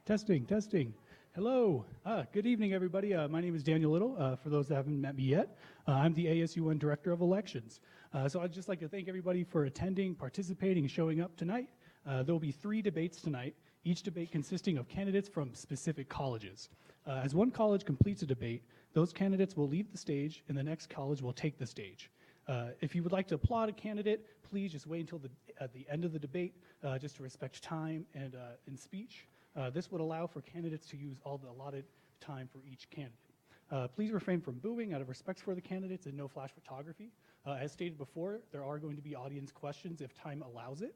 Testing, testing. Hello. Good evening, everybody. My name is Daniel Little. For those that haven't met me yet, I'm the ASUN Director of Elections. So I'd just like to thank everybody for attending, participating, and showing up tonight. There will be 3 debates tonight, each debate consisting of candidates from specific colleges. As one college completes a debate, those candidates will leave the stage and the next college will take the stage. If you would like to applaud a candidate, please just wait until at the end of the debate, just to respect time and in speech. This would allow for candidates to use all the allotted time for each candidate. Please refrain from booing out of respect for the candidates and no flash photography. As stated before, there are going to be audience questions if time allows it.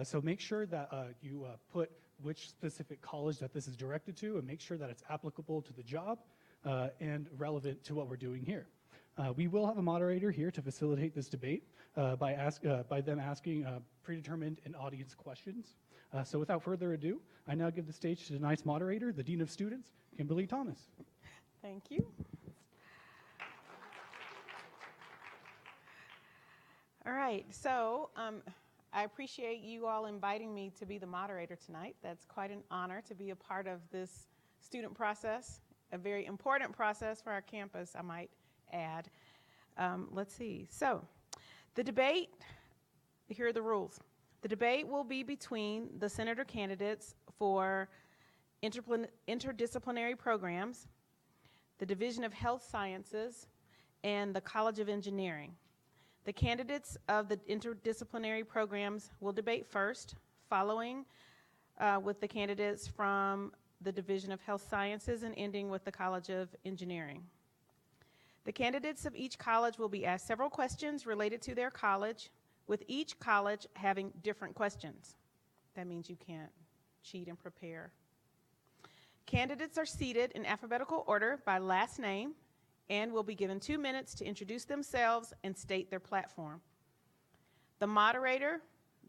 So make sure that you put which specific college that this is directed to and make sure that it's applicable to the job and relevant to what we're doing here. We will have a moderator here to facilitate this debate by them asking predetermined and audience questions. So without further ado, I now give the stage to tonight's moderator, the Dean of Students, Kimberly Thomas. Thank you. All right, so I appreciate you all inviting me to be the moderator tonight. That's quite an honor to be a part of this student process, a very important process for our campus, I might add. Let's see. So the debate, here are the rules. The debate will be between the senator candidates for interdisciplinary programs, the Division of Health Sciences, and the College of Engineering. The candidates of the interdisciplinary programs will debate first, following with the candidates from the Division of Health Sciences and ending with the College of Engineering. The candidates of each college will be asked several questions related to their college, with each college having different questions. That means you can't cheat and prepare. Candidates are seated in alphabetical order by last name and will be given 2 minutes to introduce themselves and state their platform. The moderator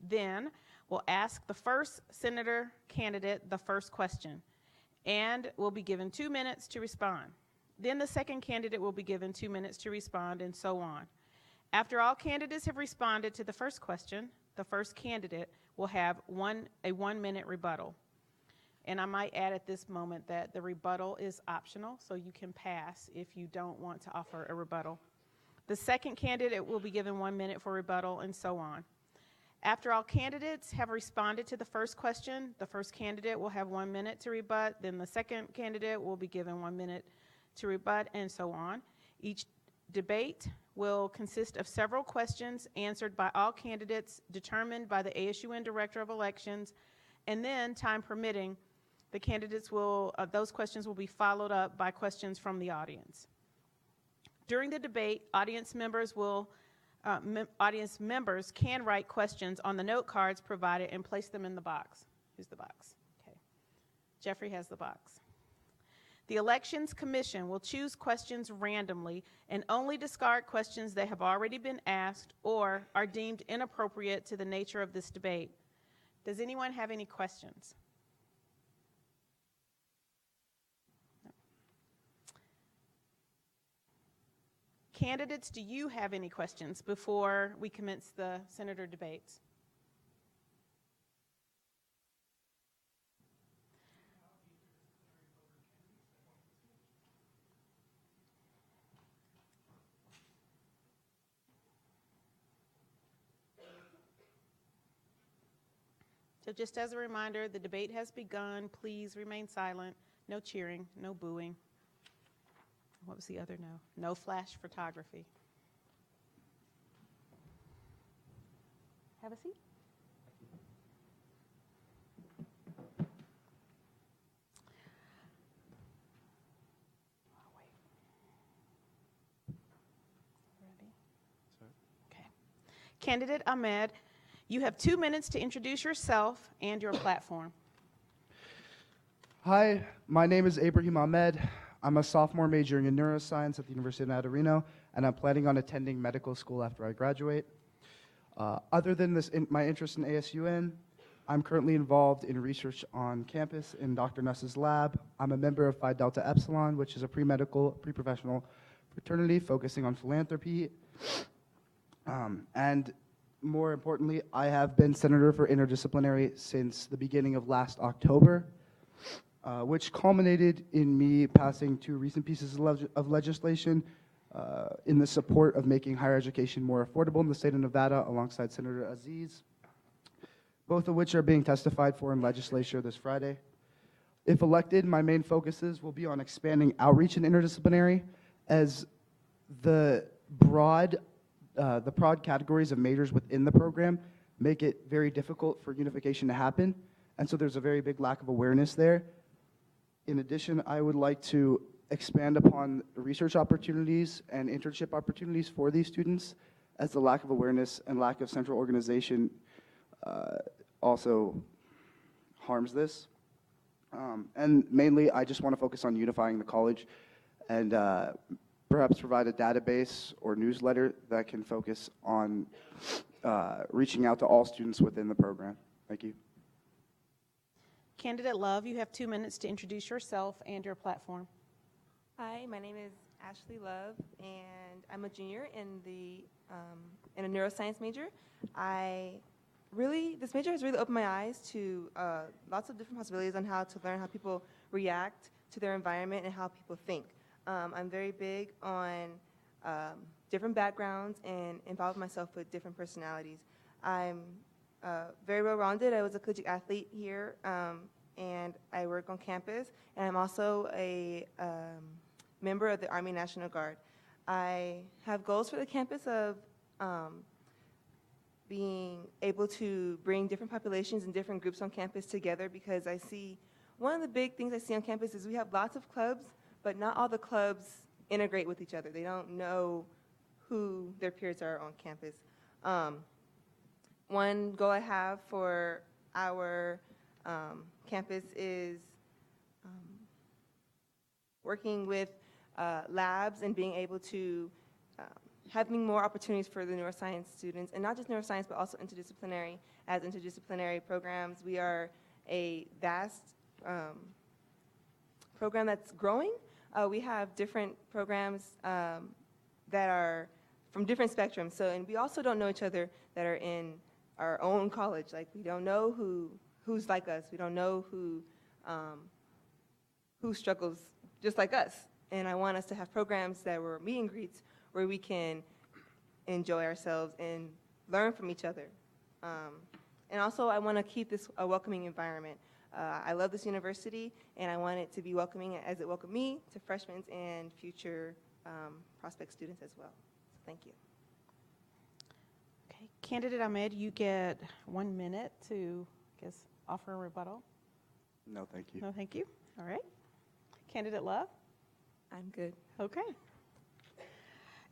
then will ask the first senator candidate the first question and will be given 2 minutes to respond. Then the second candidate will be given 2 minutes to respond, and so on. After all candidates have responded to the first question, the first candidate will have a 1 minute rebuttal. And I might add at this moment that the rebuttal is optional, so you can pass if you don't want to offer a rebuttal. The second candidate will be given 1 minute for rebuttal, and so on. After all candidates have responded to the first question, the first candidate will have 1 minute to rebut, then the second candidate will be given 1 minute to rebut, and so on. Each debate will consist of several questions answered by all candidates determined by the ASUN Director of Elections, and then, time permitting, the candidates will, those questions will be followed up by questions from the audience. During the debate, audience members can write questions on the note cards provided and place them in the box. Who's the box? Okay. Jeffrey has the box. The Elections Commission will choose questions randomly and only discard questions that have already been asked or are deemed inappropriate to the nature of this debate. Does anyone have any questions? No. Candidates, do you have any questions before we commence the senator debates? So just as a reminder, the debate has begun. Please remain silent. No cheering, no booing. What was the other no? No flash photography. Have a seat. Oh, wait. Ready? Okay. Candidate Ahmed, you have 2 minutes to introduce yourself and your platform. Hi, my name is Ibrahim Ahmed. I'm a sophomore majoring in neuroscience at the University of Nadarino, and I'm planning on attending medical school after I graduate. Other than this, my interest in ASUN, I'm currently involved in research on campus in Dr. Nuss's lab. I'm a member of Phi Delta Epsilon, which is a pre-medical, pre-professional fraternity focusing on philanthropy. And more importantly, I have been senator for interdisciplinary since the beginning of last October. which culminated in me passing 2 recent pieces of legislation in the support of making higher education more affordable in the state of Nevada alongside Senator Aziz, both of which are being testified for in legislature this Friday. If elected, my main focuses will be on expanding outreach in interdisciplinary, as the broad categories of majors within the program make it very difficult for unification to happen, and so there's a very big lack of awareness there. In addition, I would like to expand upon research opportunities and internship opportunities for these students, as the lack of awareness and lack of central organization also harms this. And mainly, I just want to focus on unifying the college and perhaps provide a database or newsletter that can focus on reaching out to all students within the program. Thank you. Candidate Love, you have 2 minutes to introduce yourself and your platform. Hi, my name is Ashley Love, and I'm a junior in a neuroscience major. This major has really opened my eyes to lots of different possibilities on how to learn how people react to their environment and how people think. I'm very big on different backgrounds and involve myself with different personalities. I'm very well-rounded. I was a collegiate athlete here, and I work on campus, and I'm also a member of the Army National Guard. I have goals for the campus of being able to bring different populations and different groups on campus together, because I see, one of the big things I see on campus is we have lots of clubs, but not all the clubs integrate with each other. They don't know who their peers are on campus. One goal I have for our campus is working with labs and being able to having more opportunities for the neuroscience students, and not just neuroscience, but also interdisciplinary. As interdisciplinary programs, we are a vast program that's growing. We have different programs that are from different spectrums. So, and we also don't know each other that are in our own college. Like, we don't know who's like us. We don't know who struggles just like us. And I want us to have programs that were meet and greets where we can enjoy ourselves and learn from each other. And also, I want to keep this a welcoming environment. I love this university, and I want it to be welcoming as it welcomed me to freshmen and future prospect students as well. So thank you. Okay, Candidate Ahmed, you get 1 minute to, I guess, offer a rebuttal. No, thank you. No, thank you. All right. Candidate Love? I'm good. Okay.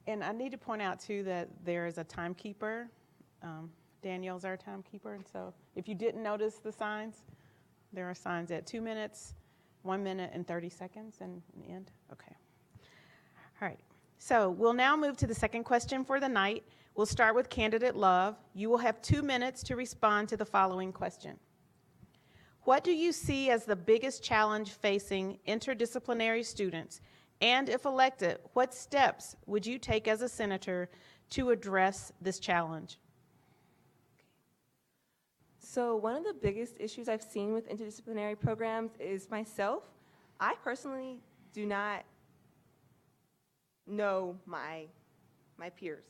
And I need to point out, too, that there is a timekeeper. Danielle's our timekeeper, and so if you didn't notice the signs, there are signs at 2 minutes, 1 minute, and 30 seconds, and the end. Okay. All right. So we'll now move to the second question for the night. We'll start with Candidate Love. You will have 2 minutes to respond to the following question. What do you see as the biggest challenge facing interdisciplinary students? And if elected, what steps would you take as a senator to address this challenge? So one of the biggest issues I've seen with interdisciplinary programs is myself. I personally do not know my peers.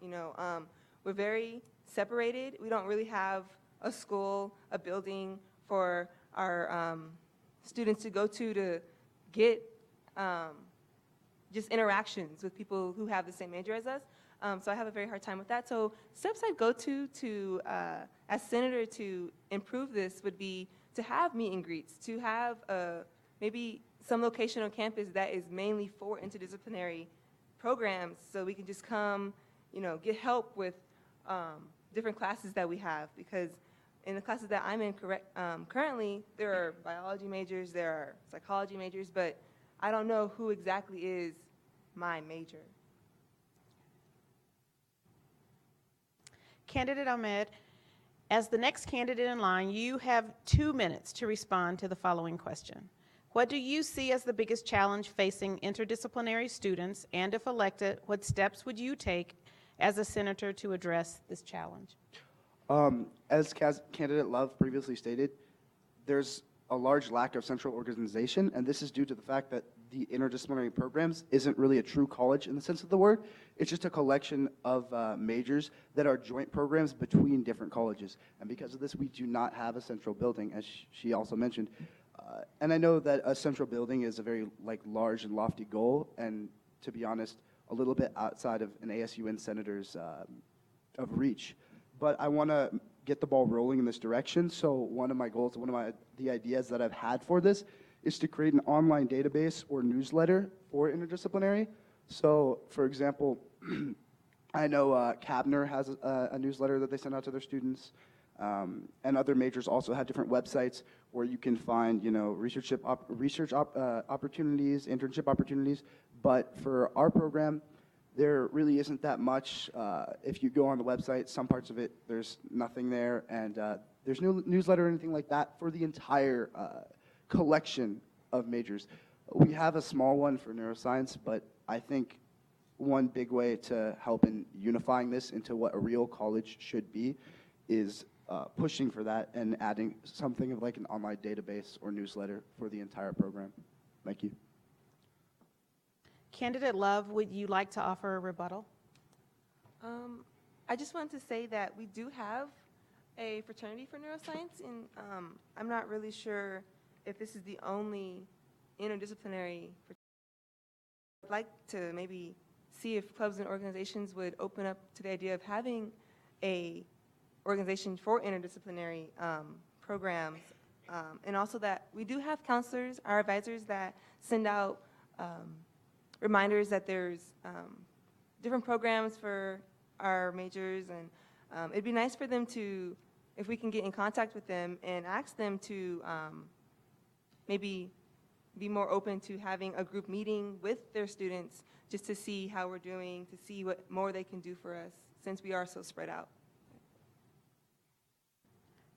You know, we're very separated. We don't really have a school, a building for our students to go to get just interactions with people who have the same major as us. So I have a very hard time with that. So steps I'd go to as senator to improve this would be to have meet and greets, to have maybe some location on campus that is mainly for interdisciplinary programs, so we can just come, you know, get help with different classes that we have. Because in the classes that I'm in currently, there are biology majors, there are psychology majors, but I don't know who exactly is my major. Candidate Ahmed, as the next candidate in line, you have 2 minutes to respond to the following question. What do you see as the biggest challenge facing interdisciplinary students? And if elected, what steps would you take as a senator to address this challenge? As Candidate Love previously stated, there's a large lack of central organization, and this is due to the fact that the interdisciplinary programs isn't really a true college in the sense of the word. It's just a collection of majors that are joint programs between different colleges. And because of this, we do not have a central building, as she also mentioned. And I know that a central building is a very large and lofty goal, and to be honest, a little bit outside of an ASUN senator's of reach. But I want to get the ball rolling in this direction. So one of my goals, the ideas that I've had for this is to create an online database or newsletter for interdisciplinary. So, for example, I know Cabner has a newsletter that they send out to their students, and other majors also have different websites where you can find, research opportunities, internship opportunities. But for our program, there really isn't that much. If you go on the website, some parts of it, there's nothing there, and there's no newsletter or anything like that for the entire collection of majors. We have a small one for neuroscience, but I think one big way to help in unifying this into what a real college should be is pushing for that and adding something of like an online database or newsletter for the entire program. Thank you. Candidate Love, would you like to offer a rebuttal? I just wanted to say that we do have a fraternity for neuroscience, and I'm not really sure if this is the only interdisciplinary fraternity. I'd like to maybe see if clubs and organizations would open up to the idea of having a organization for interdisciplinary programs, and also that we do have counselors, our advisors, that send out reminders that there's different programs for our majors, and it'd be nice for them to, if we can get in contact with them and ask them to maybe be more open to having a group meeting with their students just to see how we're doing, to see what more they can do for us since we are so spread out.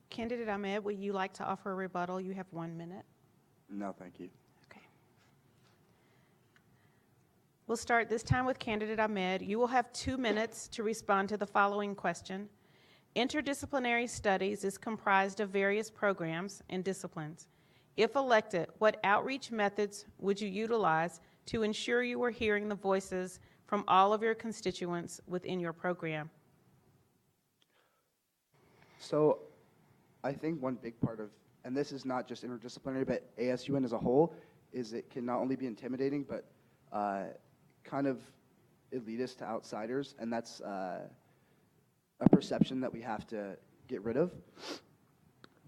Candidate Ahmed, would you like to offer a rebuttal? You have 1 minute. No, thank you. Okay. We'll start this time with Candidate Ahmed. You will have 2 minutes to respond to the following question. Interdisciplinary studies is comprised of various programs and disciplines. If elected, what outreach methods would you utilize to ensure you are hearing the voices from all of your constituents within your program? So I think one big part of, and this is not just interdisciplinary, but ASUN as a whole, is it can not only be intimidating, but kind of elitist to outsiders, and that's a perception that we have to get rid of.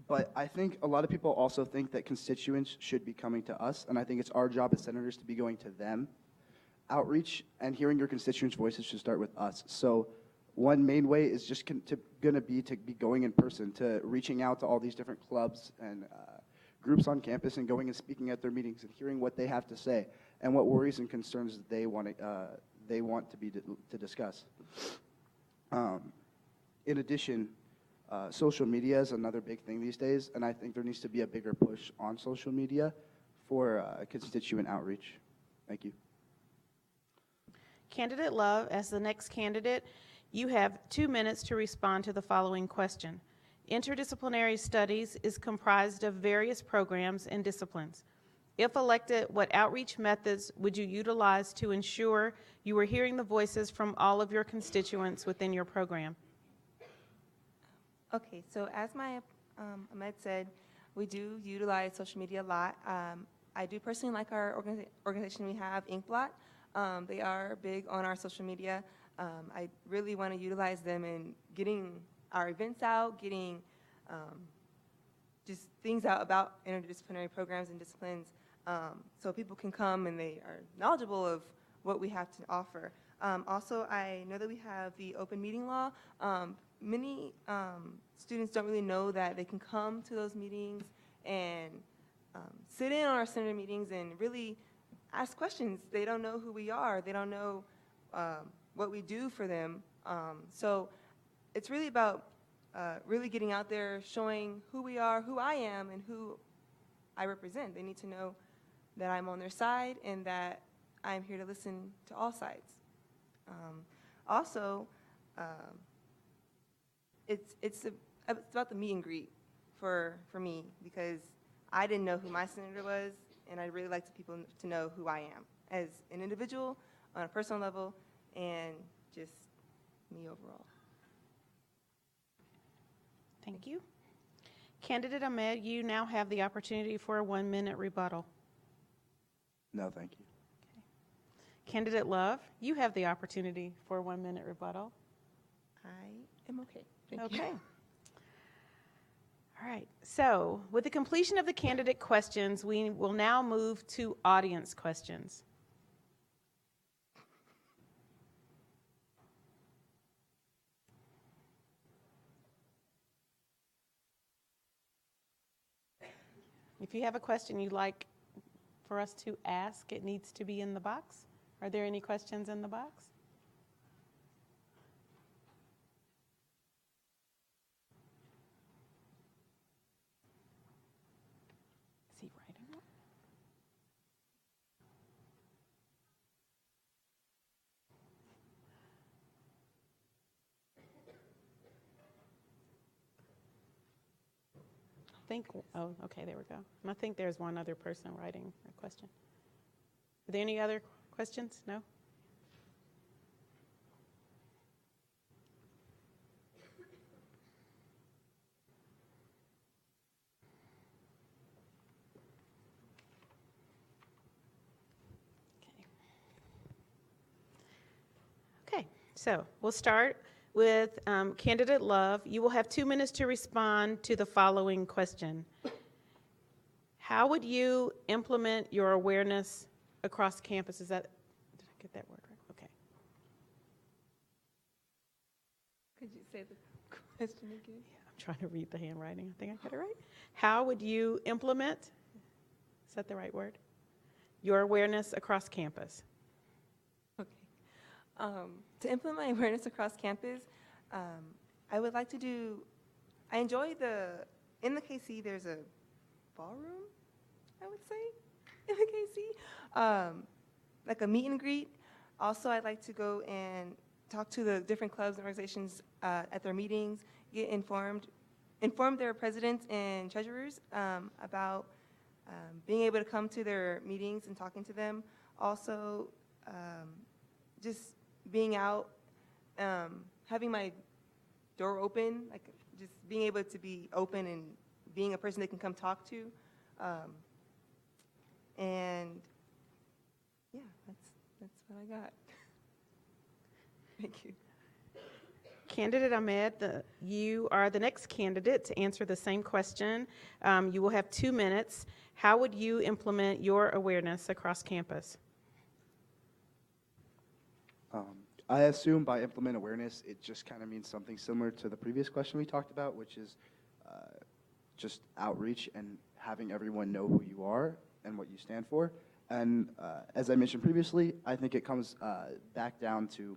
But I think a lot of people also think that constituents should be coming to us, and I think it's our job as senators to be going to them. Outreach and hearing your constituents' voices should start with us. So one main way is just to be going in person, to reaching out to all these different clubs and groups on campus and going and speaking at their meetings and hearing what they have to say and what worries and concerns that they want to discuss. In addition, social media is another big thing these days, and I think there needs to be a bigger push on social media for constituent outreach. Thank you. Candidate Love, as the next candidate, you have 2 minutes to respond to the following question. Interdisciplinary studies is comprised of various programs and disciplines. If elected, what outreach methods would you utilize to ensure you are hearing the voices from all of your constituents within your program? Okay, so as my Ahmed said, we do utilize social media a lot. I do personally like our organization we have, Inkblot. They are big on our social media. I really want to utilize them in getting our events out, getting just things out about interdisciplinary programs and disciplines, so people can come and they are knowledgeable of what we have to offer. Also, I know that we have the open meeting law. Many students don't really know that they can come to those meetings and sit in on our senator meetings and really ask questions. They don't know who we are. They don't know what we do for them. So it's really about really getting out there, showing who we are, who I am, and who I represent. They need to know that I'm on their side and that I'm here to listen to all sides. Also, it's about the meet and greet for me, because I didn't know who my senator was, and I'd really like people to know who I am as an individual, on a personal level, and just me overall. Thank you. Candidate Ahmed, you now have the opportunity for a 1-minute rebuttal. No, thank you. Candidate Love, you have the opportunity for a 1-minute rebuttal. I am okay. Thank you. Okay. All right. So with the completion of the candidate questions, we will now move to audience questions. If you have a question you'd like for us to ask, it needs to be in the box. Are there any questions in the box? Is he writing it? Oh, okay, there we go. I think there's one other person writing a question. Are there any other questions? No? Okay, so we'll start with Candidate Love. You will have 2 minutes to respond to the following question. How would you implement your awareness across campus? Did I get that word right? Okay. Could you say the question again? Yeah, I'm trying to read the handwriting. I think I got it right. How would you implement, is that the right word? Your awareness across campus. Okay. To implement my awareness across campus, I would like to do, I enjoy in the KC, there's a ballroom, I would say, in the KC, like a meet and greet. Also, I'd like to go and talk to the different clubs and organizations at their meetings, get inform their presidents and treasurers about being able to come to their meetings and talking to them. Also, just being out, having my door open, like just being able to be open and being a person they can come talk to. And yeah, that's what I got. Thank you. Candidate Ahmed, you are the next candidate to answer the same question. You will have 2 minutes. How would you implement your awareness across campus? I assume by implement awareness, it just kind of means something similar to the previous question we talked about, which is just outreach and having everyone know who you are and what you stand for. And as I mentioned previously, I think it comes back down to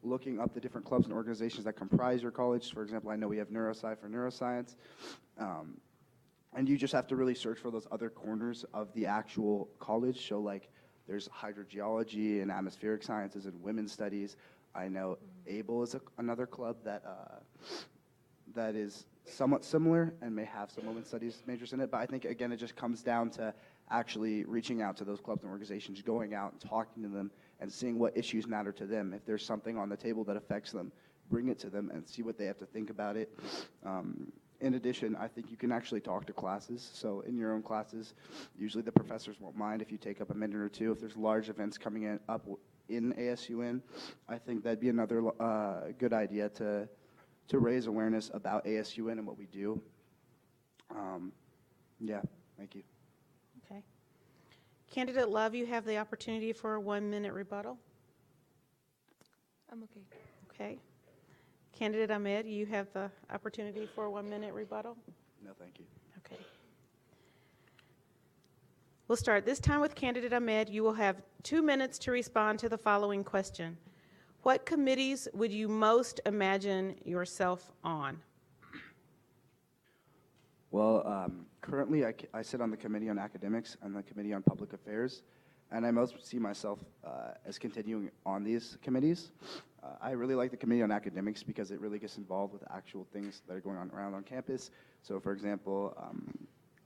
looking up the different clubs and organizations that comprise your college. For example, I know we have neurosci for neuroscience. And you just have to really search for those other corners of the actual college. So like there's hydrogeology and atmospheric sciences and women's studies. I know ABLE is another club that is somewhat similar and may have some women's studies majors in it. But I think, again, it just comes down to actually reaching out to those clubs and organizations, going out and talking to them and seeing what issues matter to them. If there's something on the table that affects them, bring it to them and see what they have to think about it. In addition, I think you can actually talk to classes. So in your own classes, usually the professors won't mind if you take up a minute or two. If there's large events coming up in ASUN, I think that'd be another good idea to raise awareness about ASUN and what we do. Yeah, thank you. Okay. Candidate Love, you have the opportunity for a 1-minute rebuttal. I'm okay. Okay. Candidate Ahmed, you have the opportunity for a 1-minute rebuttal. No, thank you. Okay. We'll start this time with Candidate Ahmed. You will have 2 minutes to respond to the following question. What committees would you most imagine yourself on? Well, currently I sit on the Committee on Academics and the Committee on Public Affairs, and I most see myself as continuing on these committees. I really like the Committee on Academics because it really gets involved with actual things that are going on around on campus. So, for example,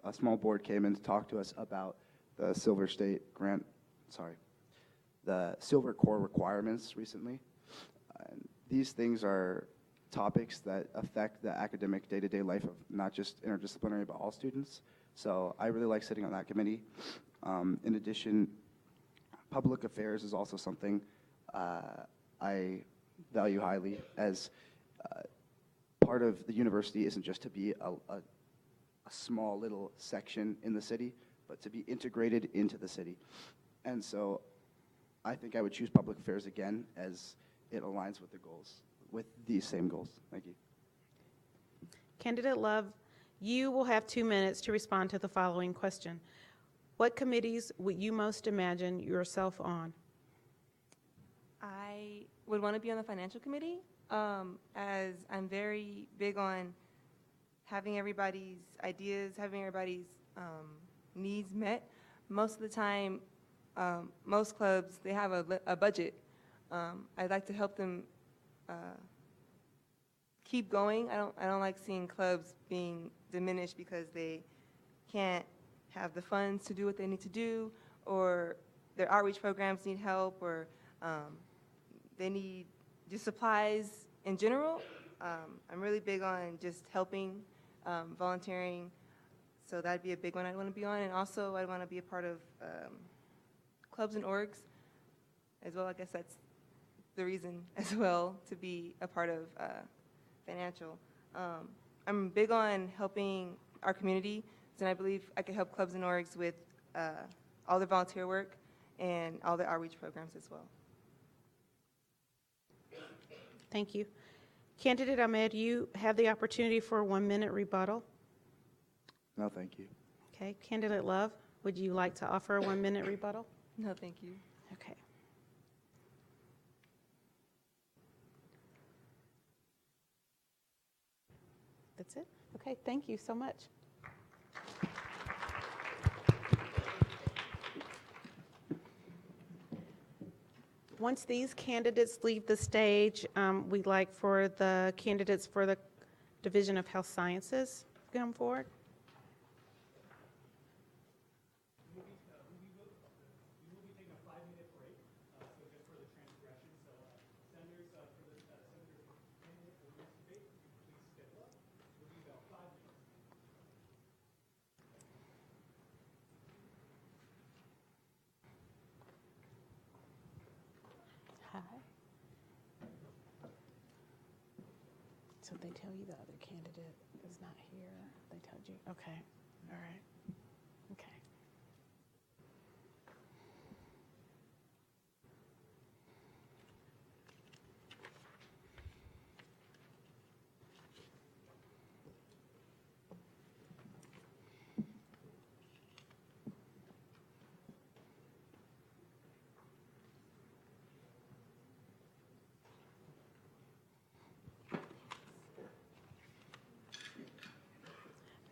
a small board came in to talk to us about the Silver State grant, the Silver Core requirements recently. And these things are topics that affect the academic day-to-day life of not just interdisciplinary, but all students. So I really like sitting on that committee. In addition, public affairs is also something I value highly, as part of the university isn't just to be a small little section in the city, but to be integrated into the city. And so I think I would choose public affairs again, as it aligns with the goals, with these same goals. Thank you. Candidate Love, you will have 2 minutes to respond to the following question. What committees would you most imagine yourself on? I would want to be on the financial committee, as I'm very big on having everybody's ideas, having everybody's needs met. Most of the time, most clubs, they have a budget. I'd like to help them keep going. I don't like seeing clubs being diminished because they can't have the funds to do what they need to do, or their outreach programs need help, or they need just supplies in general. I'm really big on just helping, volunteering, so that'd be a big one I'd want to be on. And also I'd want to be a part of clubs and orgs as well. I guess that's the reason as well to be a part of financial. I'm big on helping our community, and I believe I could help clubs and orgs with all their volunteer work and all their outreach programs as well. Thank you. Candidate Ahmed, you have the opportunity for a 1-minute rebuttal. No, thank you. Okay. Candidate Love, would you like to offer a 1-minute rebuttal? No, thank you. Okay. That's it? Okay, thank you so much. Once these candidates leave the stage, we'd like for the candidates for the Division of Health Sciences to come forward. Hi. So they tell you the other candidate is not here. They told you? Okay. All right. Okay.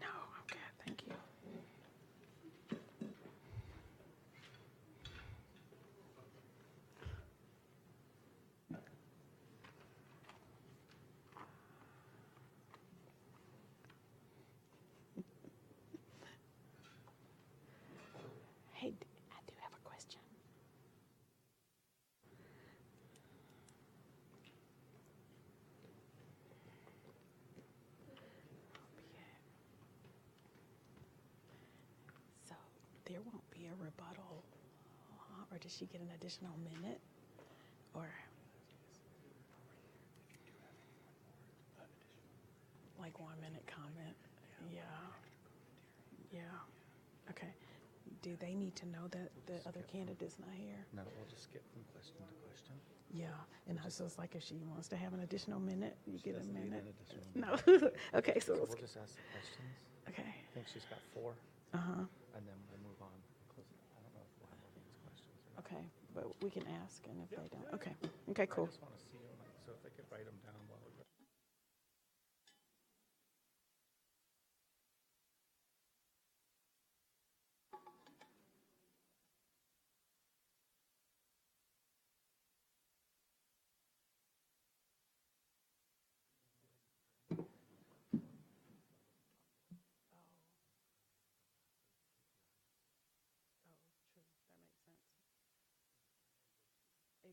No, I'm good. Thank you. Hey, I do have a question. So there won't be a rebuttal, or does she get an additional minute? Or like 1-minute comment? Yeah. Yeah. Okay. Do they need to know that the other candidate's not here? No, we'll just skip from question to question. Yeah. And so it's like if she wants to have an additional minute, you She get a doesn't need minute. an additional No. minute. Okay. So So let's, we'll just ask the questions. okay. I think she's got 4, Uh-huh. and then we'll move on. Close it. I don't know if we'll have all these questions. Or not. Okay. But we can ask, and if they don't. Okay. Okay, cool. I just want to see them, so if they could write them down while we go.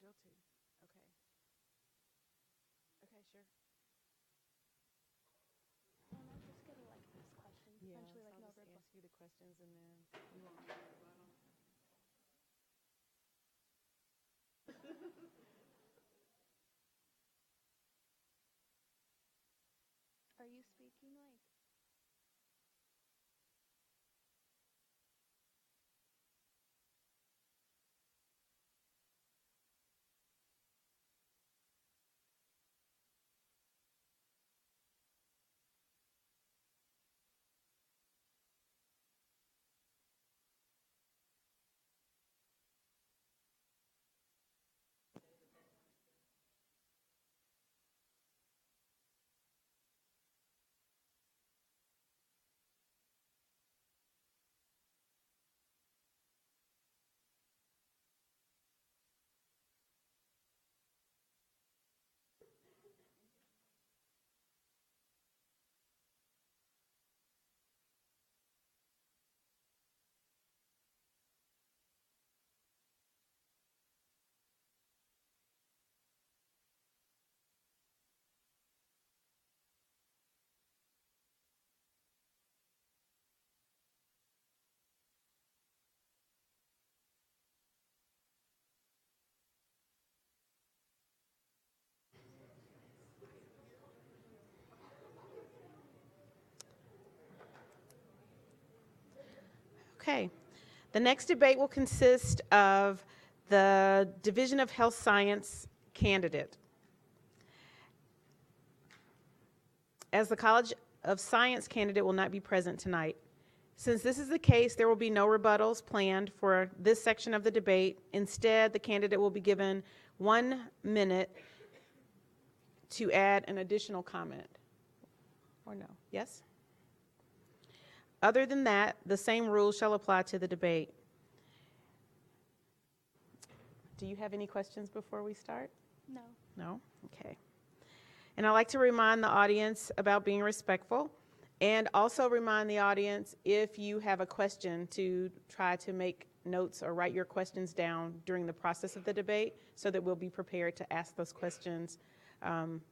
go to? Okay. Okay, sure. I'm just gonna like ask questions, Yeah, essentially so like I'll no just rebuttal. ask you the questions and then you want Are you speaking like? Okay. The next debate will consist of the Division of Health Science candidate. As the College of Science candidate will not be present tonight. Since this is the case, there will be no rebuttals planned for this section of the debate. Instead, the candidate will be given 1 minute to add an additional comment. Or no? Yes? Other than that, the same rules shall apply to the debate. Do you have any questions before we start? No. No? Okay. And I'd like to remind the audience about being respectful, and also remind the audience, if you have a question, to try to make notes or write your questions down during the process of the debate so that we'll be prepared to ask those questions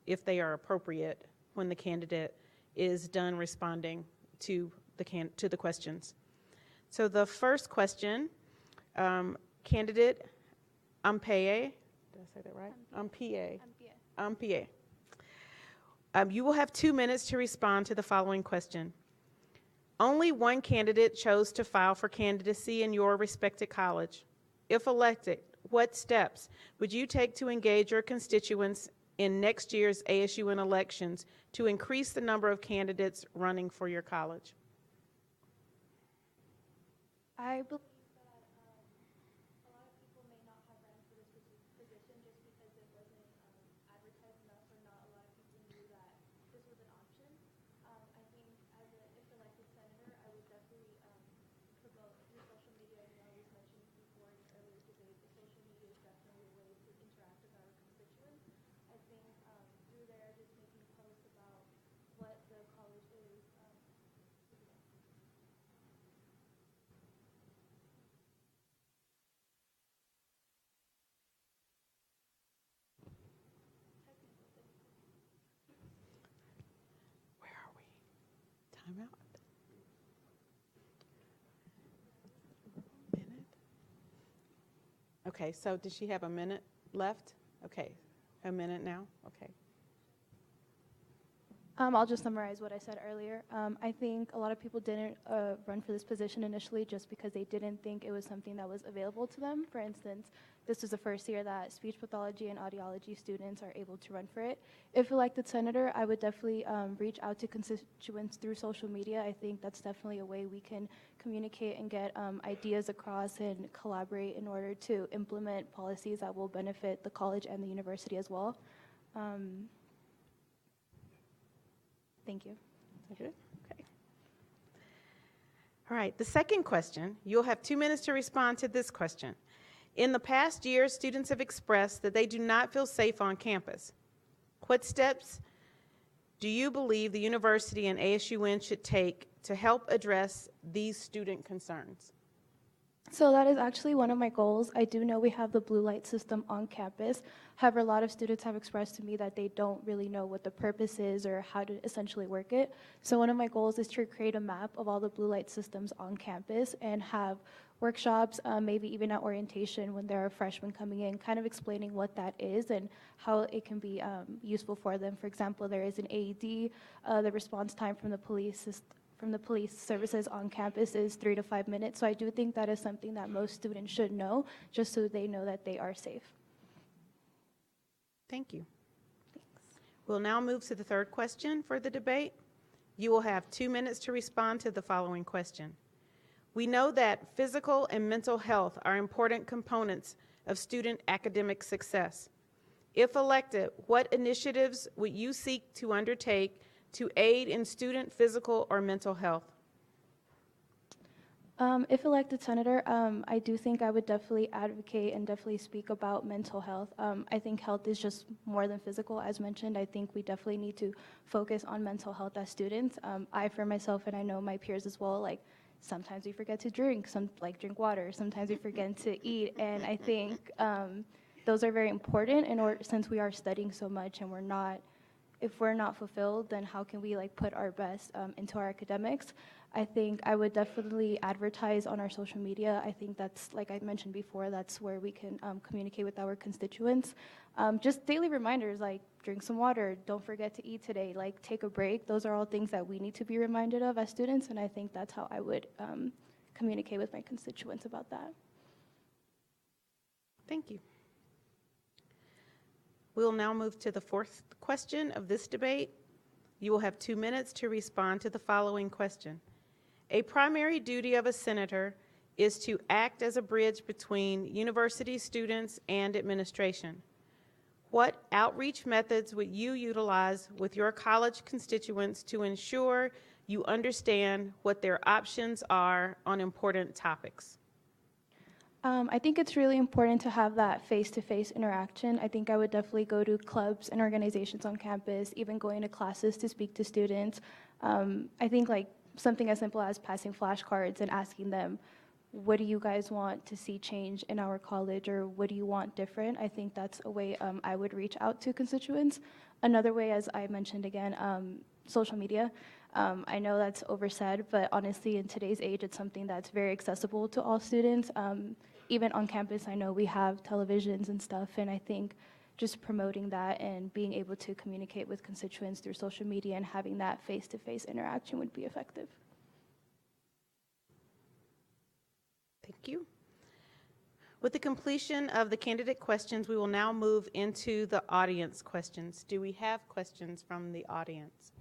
if they are appropriate when the candidate is done responding to the questions. So the first question, candidate Ampeye, did I say that right? Ampeye. Ampeye. You will have 2 minutes to respond to the following question. Only one candidate chose to file for candidacy in your respected college. If elected, what steps would you take to engage your constituents in next year's ASUN elections to increase the number of candidates running for your college? I believe that a lot of people may not have ran for this position just because it wasn't advertised enough, or not a lot of people knew that this was an option. I think if elected senator, I would definitely promote through social media. You know, I was mentioning before in the earlier debate, the social media is definitely a way to interact with our constituents. I think through there, just making posts about what the college is. Where are we? Time out. Minute. Okay, so does she have a minute left? Okay, a minute now? Okay. I'll just summarize what I said earlier. I think a lot of people didn't run for this position initially just because they didn't think it was something that was available to them. For instance, this is the first year that speech pathology and audiology students are able to run for it. If elected senator, I would definitely reach out to constituents through social media. I think that's definitely a way we can communicate and get ideas across and collaborate in order to implement policies that will benefit the college and the university as well. Thank you. Okay. All right, the second question, you'll have 2 minutes to respond to this question. In the past year, students have expressed that they do not feel safe on campus. What steps do you believe the university and ASUN should take to help address these student concerns? So that is actually one of my goals. I do know we have the blue light system on campus. However, a lot of students have expressed to me that they don't really know what the purpose is or how to essentially work it. So one of my goals is to create a map of all the blue light systems on campus and have workshops, maybe even at orientation when there are freshmen coming in, kind of explaining what that is and how it can be useful for them. For example, there is an AED, the response time from the police services on campus is 3 to 5 minutes. So I do think that is something that most students should know, just so they know that they are safe. Thank you. We'll now move to the third question for the debate. You will have 2 minutes to respond to the following question. We know that physical and mental health are important components of student academic success. If elected, what initiatives would you seek to undertake to aid in student physical or mental health? If elected senator, I do think I would definitely advocate and definitely speak about mental health. I think health is just more than physical, as mentioned. I think we definitely need to focus on mental health as students. I, for myself, and I know my peers as well, like sometimes we forget to drink, drink water. Sometimes we forget to eat, and I think those are very important in order, since we are studying so much and if we're not fulfilled, then how can we put our best into our academics? I think I would definitely advertise on our social media. I think that's, like I mentioned before, that's where we can communicate with our constituents. Just daily reminders like drink some water, don't forget to eat today, take a break. Those are all things that we need to be reminded of as students, and I think that's how I would communicate with my constituents about that. Thank you. We'll now move to the fourth question of this debate. You will have 2 minutes to respond to the following question. A primary duty of a senator is to act as a bridge between university students and administration. What outreach methods would you utilize with your college constituents to ensure you understand what their options are on important topics? I think it's really important to have that face-to-face interaction. I think I would definitely go to clubs and organizations on campus, even going to classes to speak to students. I think something as simple as passing flashcards and asking them, what do you guys want to see change in our college, or what do you want different? I think that's a way I would reach out to constituents. Another way, as I mentioned again, social media. I know that's oversaid, but honestly, in today's age, it's something that's very accessible to all students. Even on campus, I know we have televisions and stuff, and I think just promoting that and being able to communicate with constituents through social media and having that face-to-face interaction would be effective. Thank you. With the completion of the candidate questions, we will now move into the audience questions. Do we have questions from the audience?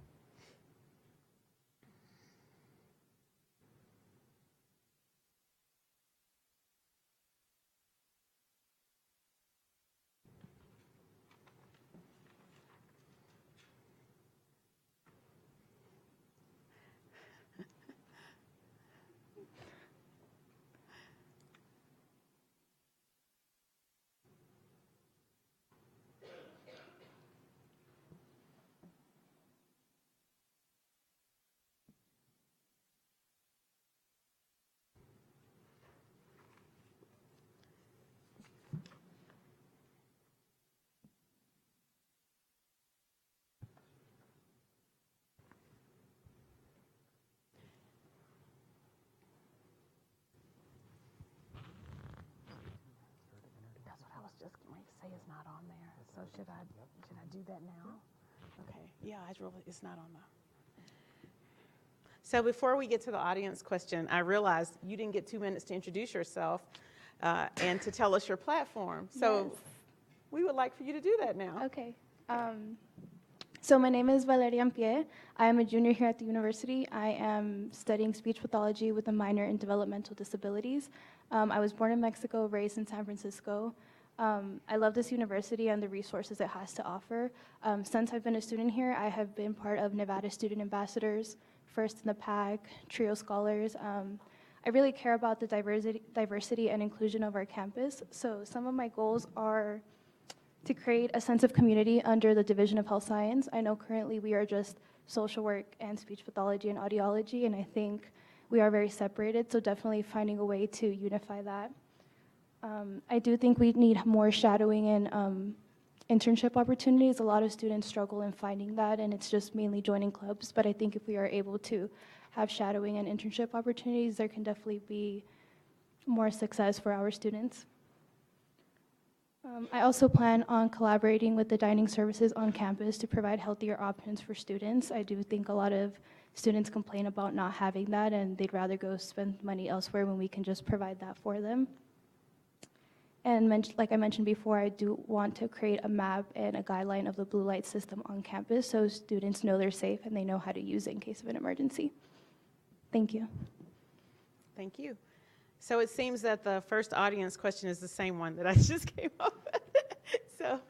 That's what I was just going to say. It's not on there. So should I do that now? Okay. Yeah, it's not on the. So before we get to the audience question, I realized you didn't get 2 minutes to introduce yourself and to tell us your platform. So Yes. we would like for you to do that now. Okay. So my name is Valeria Ampie. I am a junior here at the university. I am studying speech pathology with a minor in developmental disabilities. I was born in Mexico, raised in San Francisco. I love this university and the resources it has to offer. Since I've been a student here, I have been part of Nevada Student Ambassadors, First in the Pack, Trio Scholars. I really care about the diversity and inclusion of our campus. So some of my goals are to create a sense of community under the Division of Health Science. I know currently we are just social work and speech pathology and audiology, and I think we are very separated, so definitely finding a way to unify that. I do think we need more shadowing and internship opportunities. A lot of students struggle in finding that, and it's just mainly joining clubs. But I think if we are able to have shadowing and internship opportunities, there can definitely be more success for our students. I also plan on collaborating with the dining services on campus to provide healthier options for students. I do think a lot of students complain about not having that, and they'd rather go spend money elsewhere when we can just provide that for them. And like I mentioned before, I do want to create a map and a guideline of the blue light system on campus so students know they're safe and they know how to use it in case of an emergency. Thank you. Thank you. So it seems that the first audience question is the same one that I just came up with. So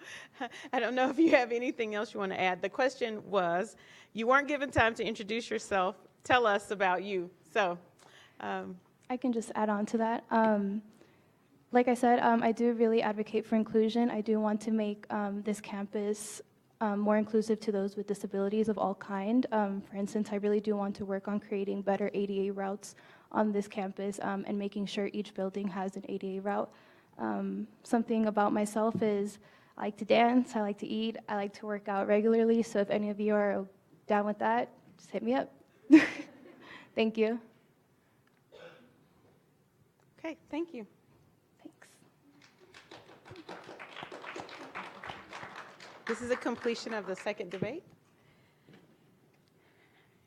I don't know if you have anything else you want to add. The question was, you weren't given time to introduce yourself. Tell us about you. So I can just add on to that. Like I said, I do really advocate for inclusion. I do want to make this campus more inclusive to those with disabilities of all kind. For instance, I really do want to work on creating better ADA routes on this campus and making sure each building has an ADA route. Something about myself is I like to dance, I like to eat, I like to work out regularly. So if any of you are down with that, just hit me up. Thank you. okay, thank you. Thanks. This is a completion of the second debate.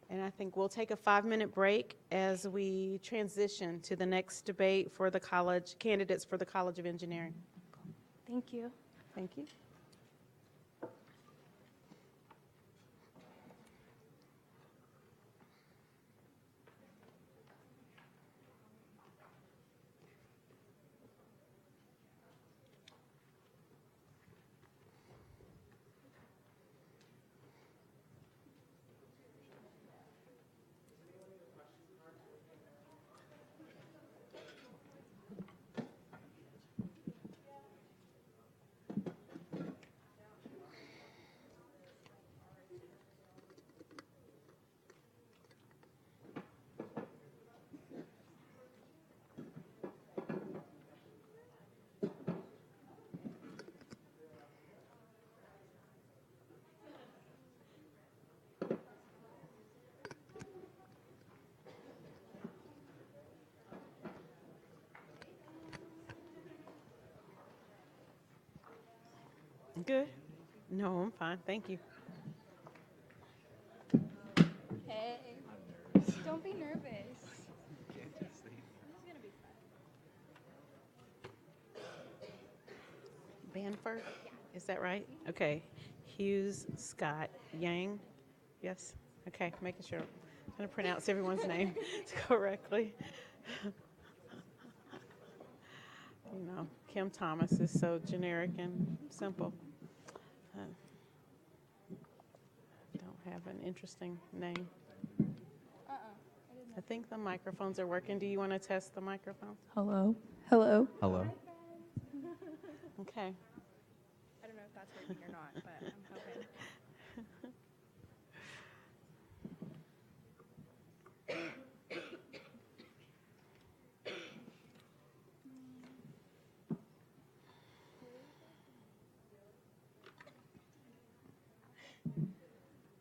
And I think we'll take a 5-minute break as we transition to the next debate for the college, candidates for the College of Engineering. Thank you. Thank you. Good. No, I'm fine. Thank you. Hey, don't be nervous. Banford? Is that right? Okay. Hughes, Scott, Yang? Yes? Okay, making sure I'm going to pronounce everyone's name correctly. You know, Kim Thomas is so generic and simple. Don't have an interesting name. I think the microphones are working. Do you want to test the microphone? Hello. Hello. Hello. Okay. I don't know if that's working or not, but I'm hoping.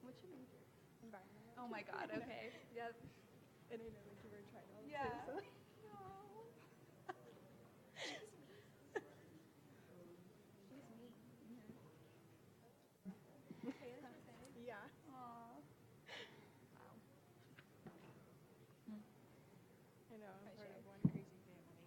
What's your major? Environment. Oh my God. Okay. Yep. And I know that you were trying all the things, so. Yeah. Aww. Wow. I know. I'm part of one crazy family.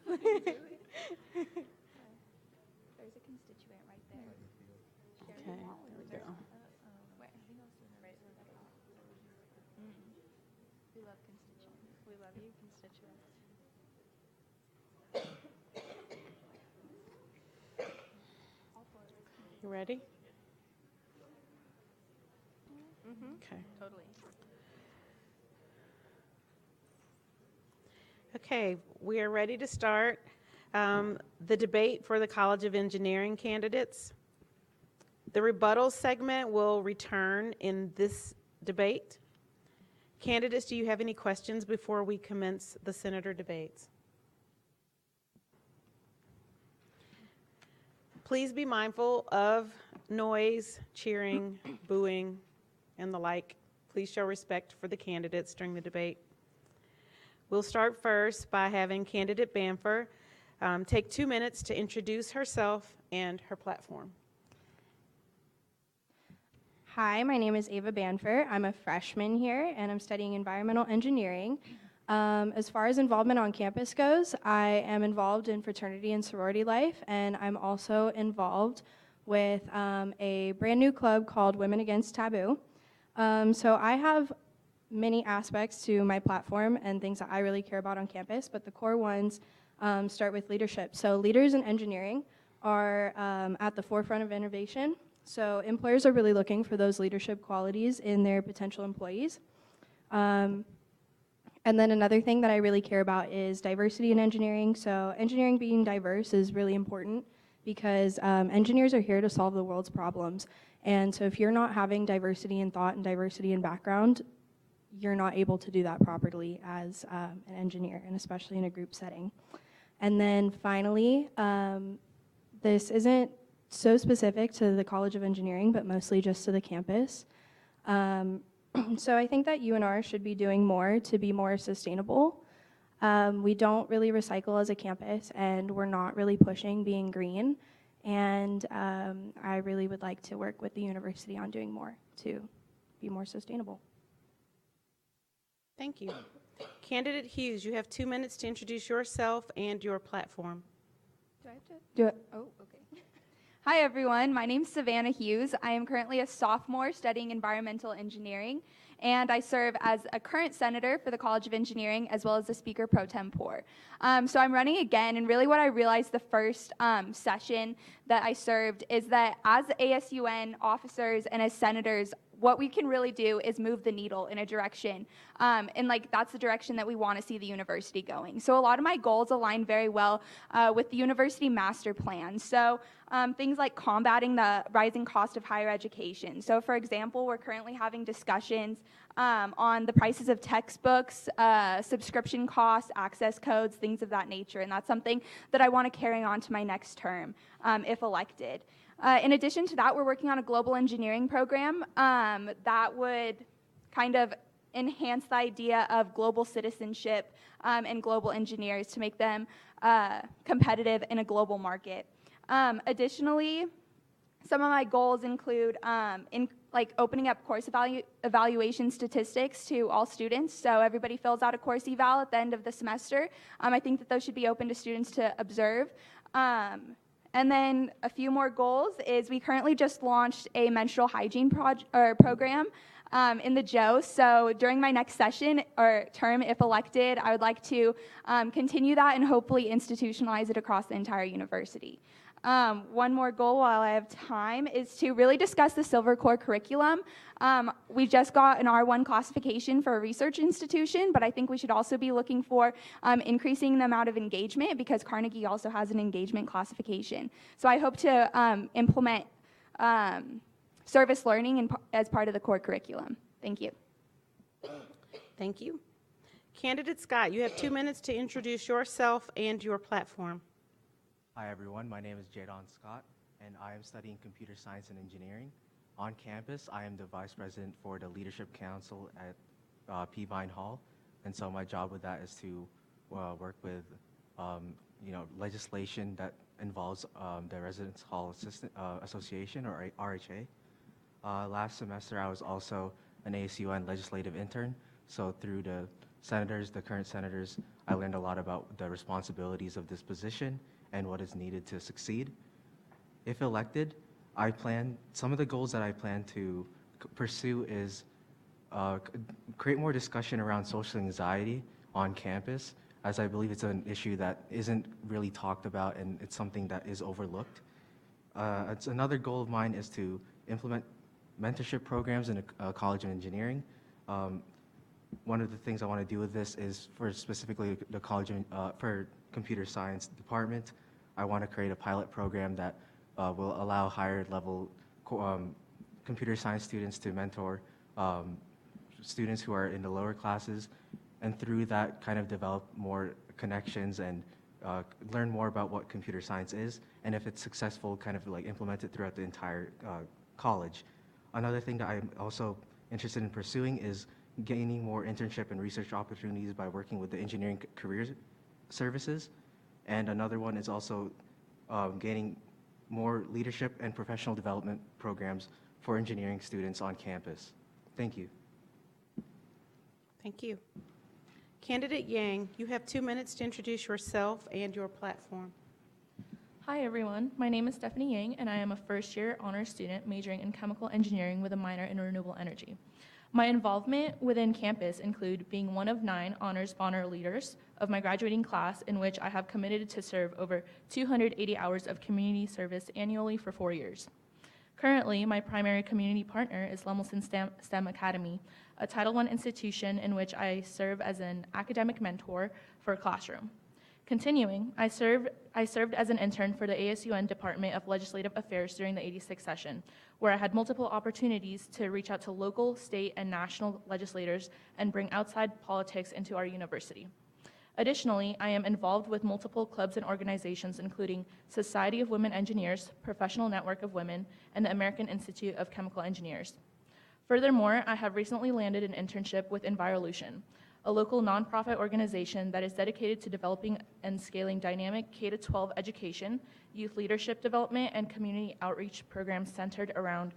There's a constituent right there. Okay, there we go. Where? We love constituents. We love you, constituents. You ready? Mm-hmm. Okay. Totally. Okay, we are ready to start the debate for the College of Engineering candidates. The rebuttal segment will return in this debate. Candidates, do you have any questions before we commence the senator debates? Please be mindful of noise, cheering, booing, and the like. Please show respect for the candidates during the debate. We'll start first by having candidate Banfer take 2 minutes to introduce herself and her platform. Hi, my name is Ava Banfer. I'm a freshman here, and I'm studying environmental engineering. As far as involvement on campus goes, I am involved in fraternity and sorority life, and I'm also involved with a brand new club called Women Against Taboo. So I have many aspects to my platform and things that I really care about on campus, but the core ones start with leadership. So leaders in engineering are at the forefront of innovation. So employers are really looking for those leadership qualities in their potential employees. And then another thing that I really care about is diversity in engineering. So engineering being diverse is really important because engineers are here to solve the world's problems. And so if you're not having diversity in thought and diversity in background, you're not able to do that properly as an engineer, and especially in a group setting. And then finally, this isn't so specific to the College of Engineering, but mostly just to the campus. So I think that UNR should be doing more to be more sustainable. We don't really recycle as a campus, and we're not really pushing being green. And I really would like to work with the university on doing more to be more sustainable. Thank you. Candidate Hughes, you have 2 minutes to introduce yourself and your platform. Do I have to do it? Oh, okay. Hi everyone, my name is Savannah Hughes. I am currently a sophomore studying environmental engineering, and I serve as a current senator for the College of Engineering as well as the speaker pro tempore. So I'm running again, and really what I realized the first session that I served is that as ASUN officers and as senators, what we can really do is move the needle in a direction, and that's the direction that we want to see the university going. So a lot of my goals align very well with the university master plan. So things like combating the rising cost of higher education. So for example, we're currently having discussions on the prices of textbooks, subscription costs, access codes, things of that nature, and that's something that I want to carry on to my next term if elected. In addition to that, we're working on a global engineering program that would kind of enhance the idea of global citizenship and global engineers to make them competitive in a global market. Additionally, some of my goals include opening up course evaluation statistics to all students. So everybody fills out a course eval at the end of the semester. I think that those should be open to students to observe. And then a few more goals is we currently just launched a menstrual hygiene program in the Joe. So during my next session or term, if elected, I would like to continue that and hopefully institutionalize it across the entire university. One more goal while I have time is to really discuss the Silver Core curriculum. We just got an R1 classification for a research institution, but I think we should also be looking for increasing the amount of engagement because Carnegie also has an engagement classification. So I hope to implement service learning as part of the core curriculum. Thank you. Thank you. Candidate Scott, you have 2 minutes to introduce yourself and your platform. Hi everyone, my name is Jadon Scott, and I am studying computer science and engineering. On campus, I am the vice president for the Leadership Council at Peavine Hall, and so my job with that is to work with legislation that involves the Residence Hall Association, or RHA. Last semester, I was also an ASUN legislative intern, so through the senators, the current senators, I learned a lot about the responsibilities of this position and what is needed to succeed. If elected, some of the goals that I plan to pursue is create more discussion around social anxiety on campus, as I believe it's an issue that isn't really talked about and it's something that is overlooked. Another goal of mine is to implement mentorship programs in a College of Engineering. One of the things I want to do with this is for specifically the for Computer Science department, I want to create a pilot program that will allow higher level computer science students to mentor students who are in the lower classes, and through that kind of develop more connections and learn more about what computer science is, and if it's successful, kind of like implement it throughout the entire college. Another thing that I'm also interested in pursuing is gaining more internship and research opportunities by working with the engineering career services. And another one is also gaining more leadership and professional development programs for engineering students on campus. Thank you. Thank you. Candidate Yang, you have 2 minutes to introduce yourself and your platform. Hi everyone, my name is Stephanie Yang and I am a first-year honors student majoring in chemical engineering with a minor in renewable energy. My involvement within campus include being one of 9 honors honor leaders of my graduating class, in which I have committed to serve over 280 hours of community service annually for 4 years. Currently, my primary community partner is Lemelson STEM Academy, a Title I institution in which I serve as an academic mentor for a classroom. Continuing, I served as an intern for the ASUN Department of Legislative Affairs during the 86th session, where I had multiple opportunities to reach out to local, state, and national legislators and bring outside politics into our university. Additionally, I am involved with multiple clubs and organizations, including Society of Women Engineers, Professional Network of Women, and the American Institute of Chemical Engineers. Furthermore, I have recently landed an internship with Envirolution, a local nonprofit organization that is dedicated to developing and scaling dynamic K-12 education, youth leadership development, and community outreach programs centered around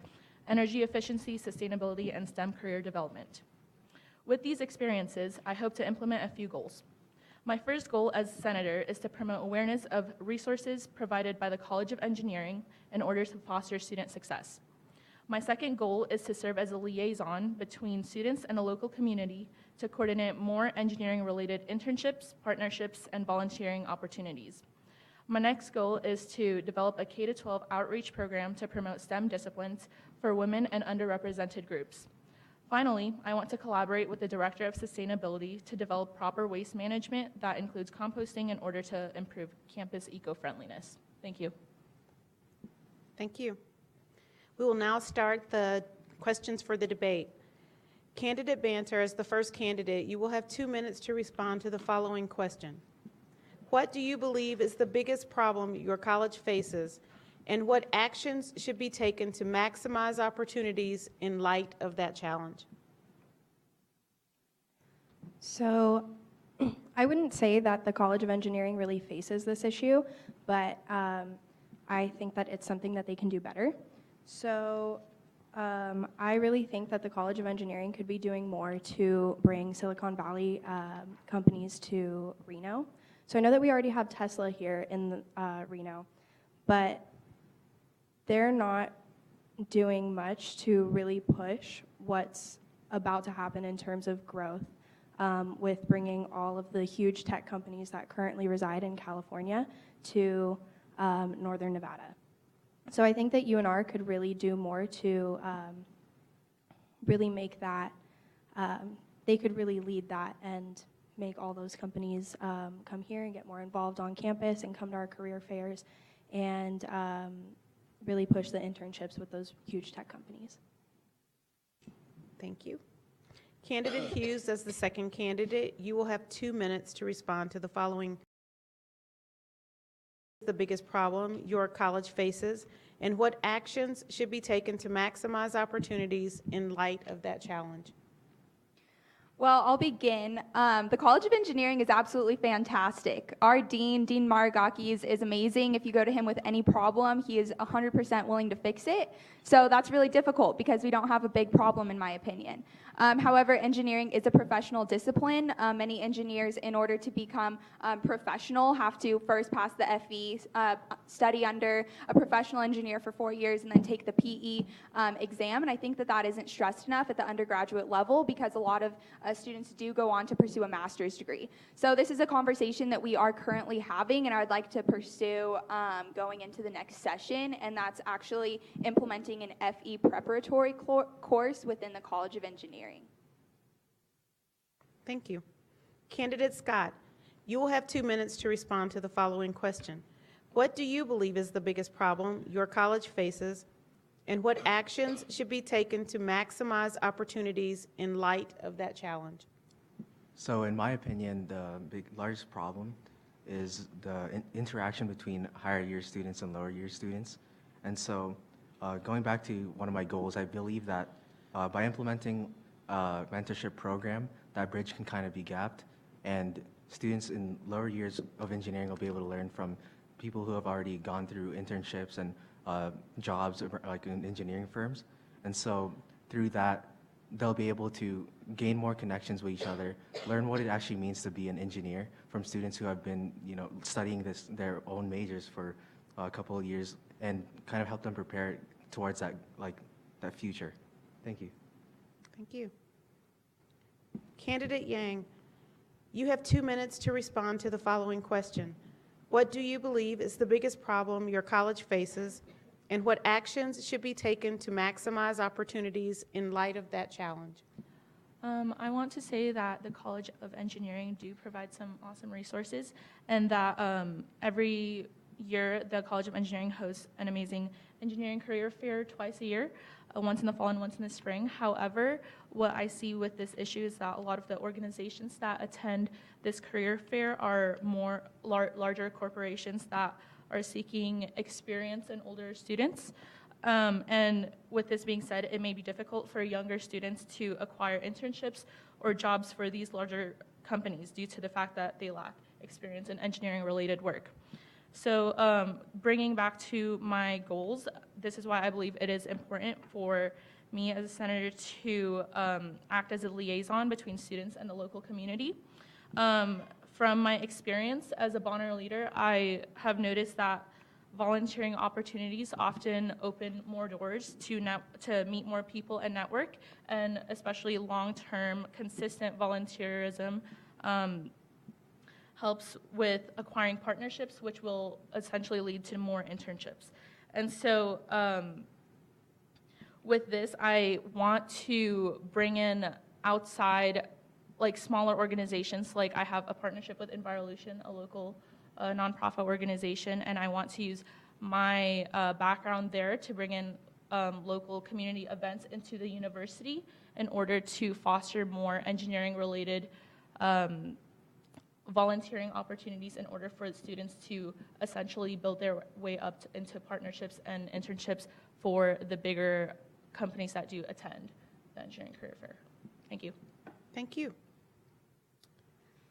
energy efficiency, sustainability, and STEM career development. With these experiences, I hope to implement a few goals. My first goal as senator is to promote awareness of resources provided by the College of Engineering in order to foster student success. My second goal is to serve as a liaison between students and the local community to coordinate more engineering-related internships, partnerships, and volunteering opportunities. My next goal is to develop a K-12 outreach program to promote STEM disciplines for women and underrepresented groups. Finally, I want to collaborate with the Director of Sustainability to develop proper waste management that includes composting in order to improve campus eco-friendliness. Thank you. Thank you. We will now start the questions for the debate. Candidate Banter, as the first candidate, you will have 2 minutes to respond to the following question. What do you believe is the biggest problem your college faces, and what actions should be taken to maximize opportunities in light of that challenge? So I wouldn't say that the College of Engineering really faces this issue, but I think that it's something that they can do better. So I really think that the College of Engineering could be doing more to bring Silicon Valley companies to Reno. So I know that we already have Tesla here in Reno, but they're not doing much to really push what's about to happen in terms of growth with bringing all of the huge tech companies that currently reside in California to northern Nevada. So I think that UNR could really do more to really make that, they could really lead that and make all those companies come here and get more involved on campus and come to our career fairs and really push the internships with those huge tech companies. Thank you. Candidate Hughes, as the second candidate, you will have 2 minutes to respond to the following. The biggest problem your college faces, and what actions should be taken to maximize opportunities in light of that challenge? Well, I'll begin. The College of Engineering is absolutely fantastic. Our dean, Dean Maragakis, is amazing. If you go to him with any problem, he is 100% willing to fix it. So that's really difficult because we don't have a big problem, in my opinion. However, engineering is a professional discipline. Many engineers, in order to become professional, have to first pass the FE, study under a professional engineer for 4 years, and then take the PE exam. And I think that that isn't stressed enough at the undergraduate level because a lot of students do go on to pursue a master's degree. So this is a conversation that we are currently having, and I would like to pursue going into the next session, and that's actually implementing an FE preparatory course within the College of Engineering. Thank you. Candidate Scott, you will have 2 minutes to respond to the following question. What do you believe is the biggest problem your college faces, and what actions should be taken to maximize opportunities in light of that challenge? So in my opinion, the largest problem is the interaction between higher year students and lower year students. And so going back to one of my goals, I believe that by implementing a mentorship program, that bridge can kind of be gapped, and students in lower years of engineering will be able to learn from people who have already gone through internships and jobs like in engineering firms. And so through that, they'll be able to gain more connections with each other, learn what it actually means to be an engineer from students who have been, studying their own majors for a couple of years, and kind of help them prepare towards that future. Thank you. Thank you. Candidate Yang, you have 2 minutes to respond to the following question. What do you believe is the biggest problem your college faces, and what actions should be taken to maximize opportunities in light of that challenge? I want to say that the College of Engineering do provide some awesome resources, and that every year the College of Engineering hosts an amazing engineering career fair twice a year, once in the fall and once in the spring. However, what I see with this issue is that a lot of the organizations that attend this career fair are more larger corporations that are seeking experience in older students. And with this being said, it may be difficult for younger students to acquire internships or jobs for these larger companies due to the fact that they lack experience in engineering-related work. So bringing back to my goals, this is why I believe it is important for me as a senator to act as a liaison between students and the local community. From my experience as a Bonner leader, I have noticed that volunteering opportunities often open more doors to meet more people and network, and especially long-term, consistent volunteerism helps with acquiring partnerships, which will essentially lead to more internships. And so with this, I want to bring in outside, smaller organizations. Like I have a partnership with Envirolution, a local nonprofit organization, and I want to use my background there to bring in local community events into the university in order to foster more engineering-related volunteering opportunities in order for students to essentially build their way up into partnerships and internships for the bigger companies that do attend the engineering career fair. Thank you. Thank you.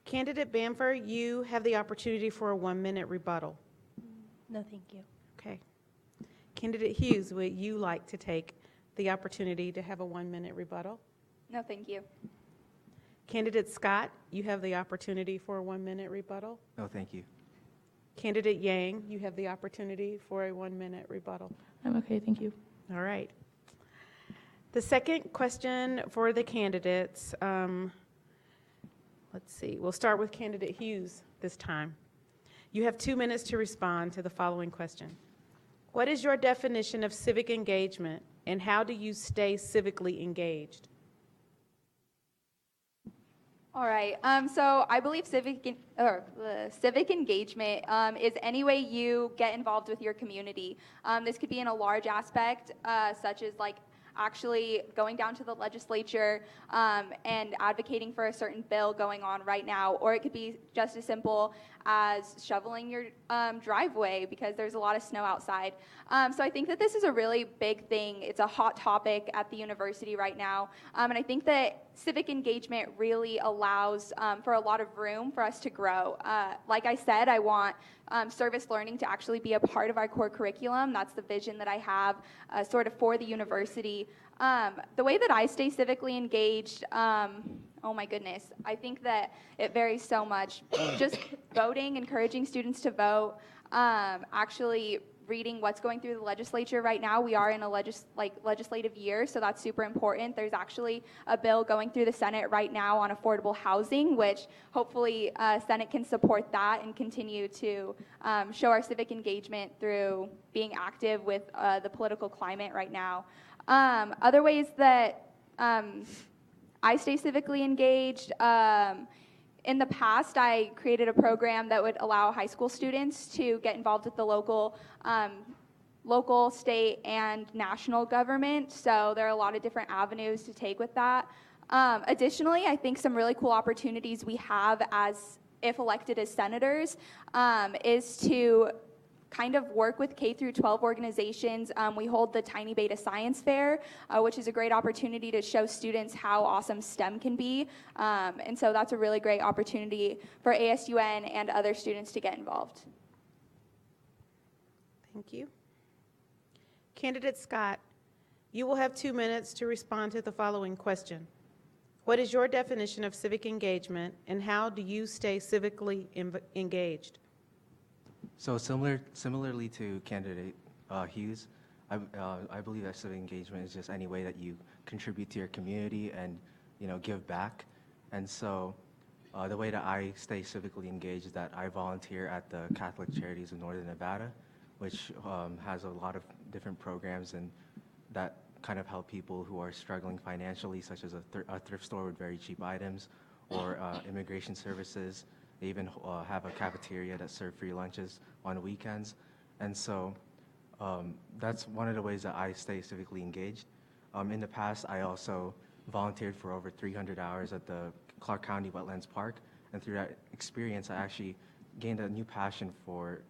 Candidate Bamford, you have the opportunity for a 1-minute rebuttal. No, thank you. Okay. Candidate Hughes, would you like to take the opportunity to have a 1-minute rebuttal? No, thank you. Candidate Scott, you have the opportunity for a 1-minute rebuttal. No, thank you. Candidate Yang, you have the opportunity for a 1-minute rebuttal. I'm okay, thank you. All right. The second question for the candidates, let's see, we'll start with Candidate Hughes this time. You have 2 minutes to respond to the following question. What is your definition of civic engagement, and how do you stay civically engaged? All right, so I believe civic engagement is any way you get involved with your community. This could be in a large aspect, such as actually going down to the legislature and advocating for a certain bill going on right now, or it could be just as simple as shoveling your driveway because there's a lot of snow outside. So I think that this is a really big thing. It's a hot topic at the university right now, and I think that civic engagement really allows for a lot of room for us to grow. Like I said, I want service learning to actually be a part of our core curriculum. That's the vision that I have sort of for the university. The way that I stay civically engaged, oh my goodness, I think that it varies so much. Just voting, encouraging students to vote, actually reading what's going through the legislature right now. We are in a legislative year, so that's super important. There's actually a bill going through the Senate right now on affordable housing, which hopefully Senate can support that and continue to show our civic engagement through being active with the political climate right now. Other ways that I stay civically engaged, in the past, I created a program that would allow high school students to get involved with the local, state, and national government. So there are a lot of different avenues to take with that. Additionally, I think some really cool opportunities we have as if elected as senators is to kind of work with K through 12 organizations. We hold the Tiny Beta Science Fair, which is a great opportunity to show students how awesome STEM can be. And so that's a really great opportunity for ASUN and other students to get involved. Thank you. Candidate Scott, you will have 2 minutes to respond to the following question. What is your definition of civic engagement, and how do you stay civically engaged? So similarly to candidate Hughes, I believe that civic engagement is just any way that you contribute to your community and give back. And so the way that I stay civically engaged is that I volunteer at the Catholic Charities of Northern Nevada, which has a lot of different programs and that kind of help people who are struggling financially, such as a thrift store with very cheap items, or immigration services. They even have a cafeteria that serve free lunches on weekends. And so that's one of the ways that I stay civically engaged. In the past, I also volunteered for over 300 hours at the Clark County Wetlands Park. And through that experience, I actually gained a new passion for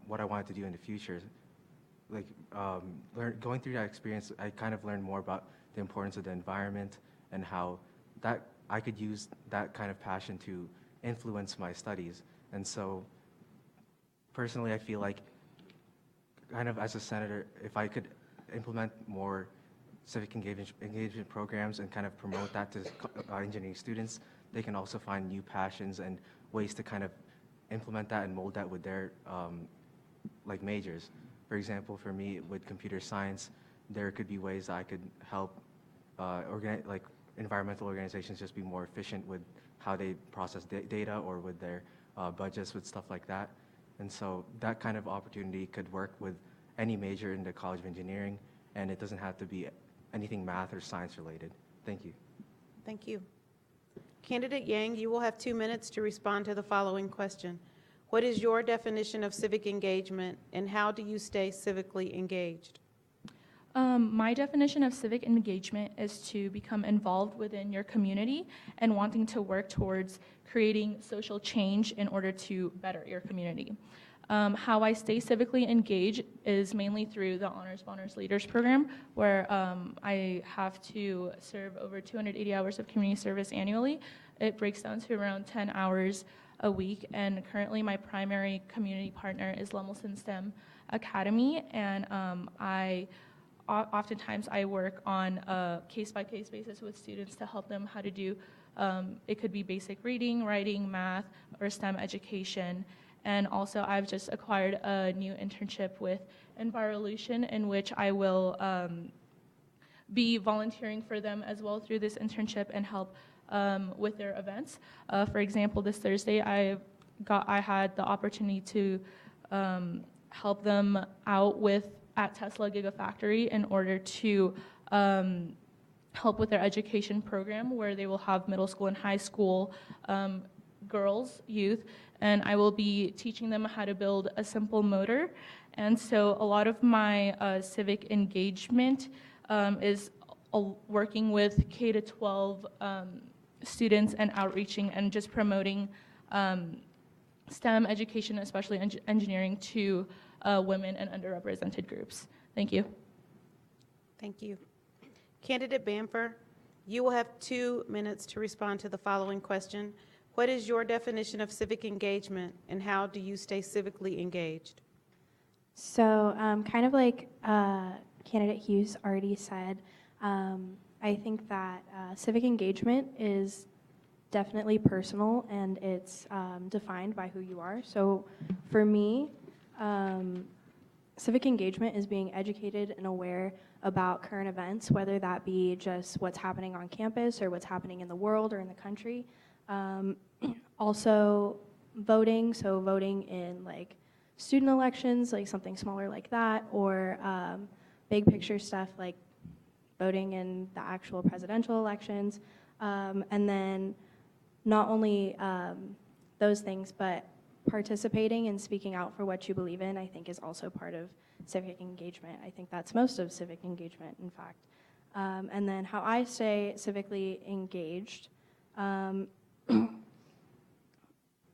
what I wanted to do in the future. Going through that experience, I kind of learned more about the importance of the environment and how that I could use that kind of passion to influence my studies. And so personally, I feel like kind of as a senator, if I could implement more civic engagement programs and kind of promote that to engineering students, they can also find new passions and ways to kind of implement that and mold that with their majors. For example, for me with computer science, there could be ways that I could help environmental organizations just be more efficient with how they process data or with their budgets, with stuff like that. And so that kind of opportunity could work with any major in the College of Engineering, and it doesn't have to be anything math or science related. Thank you. Thank you. Candidate Yang, you will have 2 minutes to respond to the following question. What is your definition of civic engagement, and how do you stay civically engaged? My definition of civic engagement is to become involved within your community and wanting to work towards creating social change in order to better your community. How I stay civically engaged is mainly through the Honors Leaders program, where I have to serve over 280 hours of community service annually. It breaks down to around 10 hours a week, and currently my primary community partner is Lemelson STEM Academy, and oftentimes I work on a case-by-case basis with students to help them how to do, it could be basic reading, writing, math, or STEM education. And also I've just acquired a new internship with Envirolution, in which I will be volunteering for them as well through this internship and help with their events. For example, this Thursday I had the opportunity to help them out at Tesla Gigafactory in order to help with their education program, where they will have middle school and high school youth, and I will be teaching them how to build a simple motor. And so a lot of my civic engagement is working with K to 12 students and outreaching and just promoting STEM education, especially engineering, to women and underrepresented groups. Thank you. Thank you. Candidate Bamfer, you will have 2 minutes to respond to the following question. What is your definition of civic engagement, and how do you stay civically engaged? So, kind of like candidate Hughes already said, I think that civic engagement is definitely personal, and it's defined by who you are. So for me, civic engagement is being educated and aware about current events, whether that be just what's happening on campus or what's happening in the world or in the country. Also voting, so voting in like student elections, like something smaller like that, or big picture stuff like voting in the actual presidential elections. And then not only those things, but participating and speaking out for what you believe in, I think, is also part of civic engagement. I think that's most of civic engagement, in fact. And then how I stay civically engaged.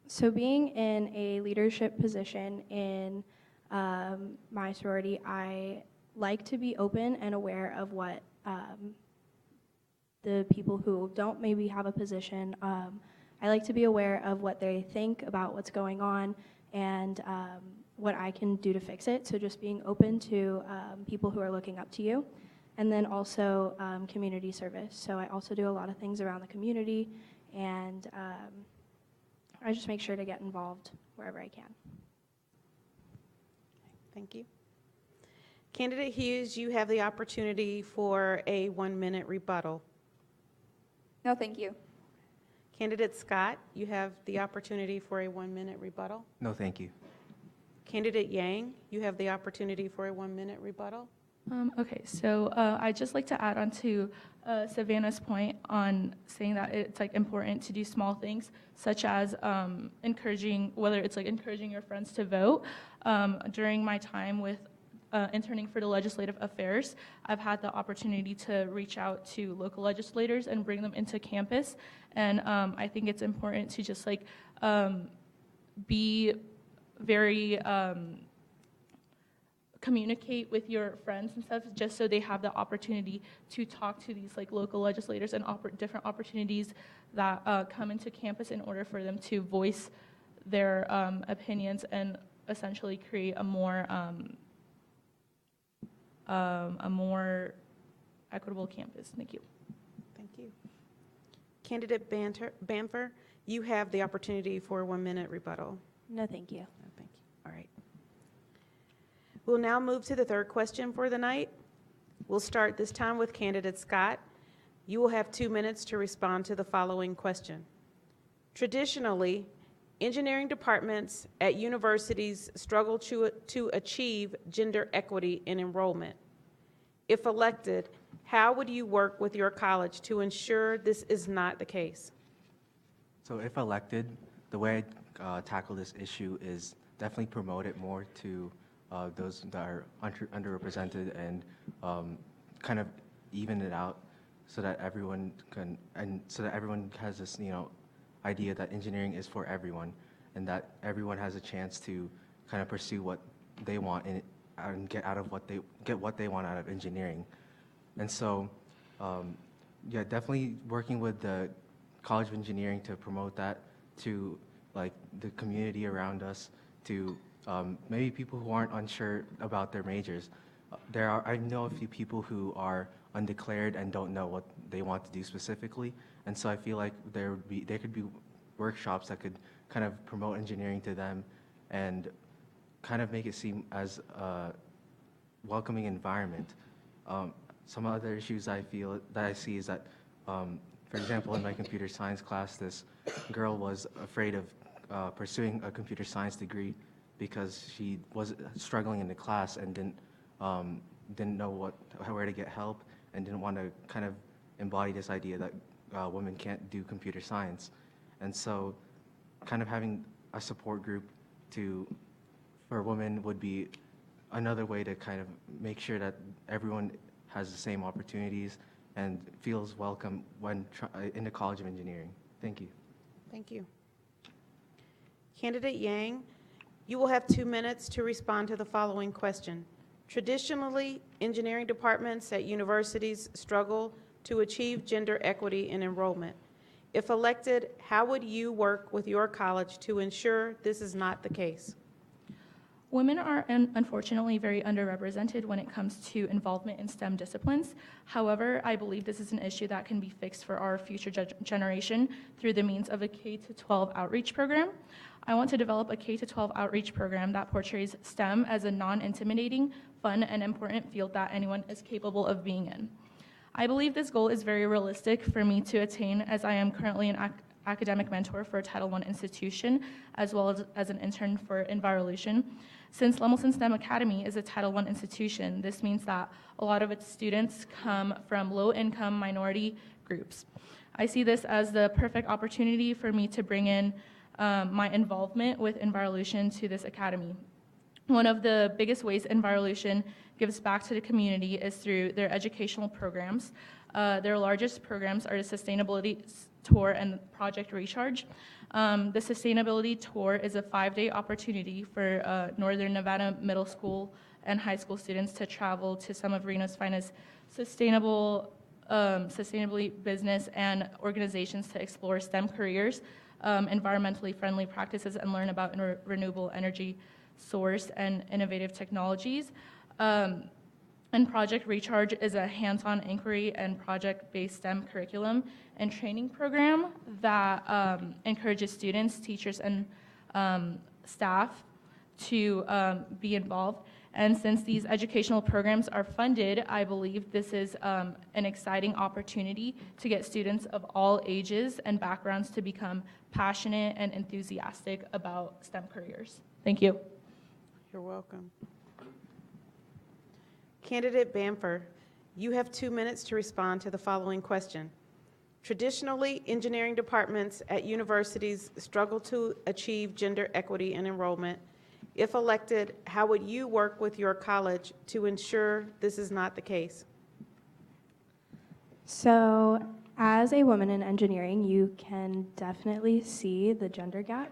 So being in a leadership position in my sorority, I like to be open and aware of what the people who don't maybe have a position, I like to be aware of what they think about what's going on and what I can do to fix it. So just being open to people who are looking up to you. And then also community service. So I also do a lot of things around the community, and I just make sure to get involved wherever I can. Thank you. Candidate Hughes, you have the opportunity for a 1-minute rebuttal. No, thank you. Candidate Scott, you have the opportunity for a 1-minute rebuttal. No, thank you. Candidate Yang, you have the opportunity for a 1-minute rebuttal. Okay, so I'd just like to add on to Savannah's point on saying that it's like important to do small things, such as encouraging, whether it's like encouraging your friends to vote. During my time with interning for the legislative affairs, I've had the opportunity to reach out to local legislators and bring them into campus, and I think it's important to just like be very communicate with your friends and stuff, just so they have the opportunity to talk to these like local legislators and different opportunities that come into campus in order for them to voice their opinions and essentially create a more equitable campus. Thank you. Thank you. Candidate Bamfer, you have the opportunity for a 1-minute rebuttal. No, thank you. No, thank you. All right. We'll now move to the third question for the night. We'll start this time with candidate Scott. You will have 2 minutes to respond to the following question. Traditionally, engineering departments at universities struggle to achieve gender equity in enrollment. If elected, how would you work with your college to ensure this is not the case? So if elected, the way I tackle this issue is definitely promote it more to those that are underrepresented and kind of even it out so that everyone can, and so that everyone has this, idea that engineering is for everyone and that everyone has a chance to kind of pursue what they want and get what they want out of engineering. And so, yeah, definitely working with the College of Engineering to promote that to like the community around us, to maybe people who aren't unsure about their majors. I know a few people who are undeclared and don't know what they want to do specifically, and so I feel like there could be workshops that could kind of promote engineering to them and kind of make it seem as a welcoming environment. Some other issues I see is that, for example, in my computer science class, this girl was afraid of pursuing a computer science degree because she was struggling in the class and didn't know where to get help and didn't want to kind of embody this idea that women can't do computer science. And so kind of having a support group for women would be another way to kind of make sure that everyone has the same opportunities, and feels welcome when in the College of Engineering. Thank you. Thank you. Candidate Yang, you will have 2 minutes to respond to the following question. Traditionally, engineering departments at universities struggle to achieve gender equity in enrollment. If elected, how would you work with your college to ensure this is not the case? Women are unfortunately very underrepresented when it comes to involvement in STEM disciplines. However, I believe this is an issue that can be fixed for our future generation through the means of a K-12 outreach program. I want to develop a K-12 outreach program that portrays STEM as a non-intimidating, fun, and important field that anyone is capable of being in. I believe this goal is very realistic for me to attain, as I am currently an academic mentor for a Title I institution, as well as an intern for Envirolution. Since Lemelson STEM Academy is a Title I institution, this means that a lot of its students come from low-income minority groups. I see this as the perfect opportunity for me to bring in my involvement with Envirolution to this academy. One of the biggest ways Envirolution gives back to the community is through their educational programs. Their largest programs are the Sustainability Tour and Project Recharge. The Sustainability Tour is a 5-day opportunity for Northern Nevada middle school and high school students to travel to some of Reno's finest sustainably business and organizations to explore STEM careers, environmentally friendly practices, and learn about renewable energy source and innovative technologies. And Project Recharge is a hands-on inquiry and project-based STEM curriculum and training program that encourages students, teachers, and staff to be involved. And since these educational programs are funded, I believe this is an exciting opportunity to get students of all ages and backgrounds to become passionate and enthusiastic about STEM careers. Thank you. You're welcome. Candidate Bamford, you have 2 minutes to respond to the following question. Traditionally, engineering departments at universities struggle to achieve gender equity in enrollment. If elected, how would you work with your college to ensure this is not the case? So, as a woman in engineering, you can definitely see the gender gap.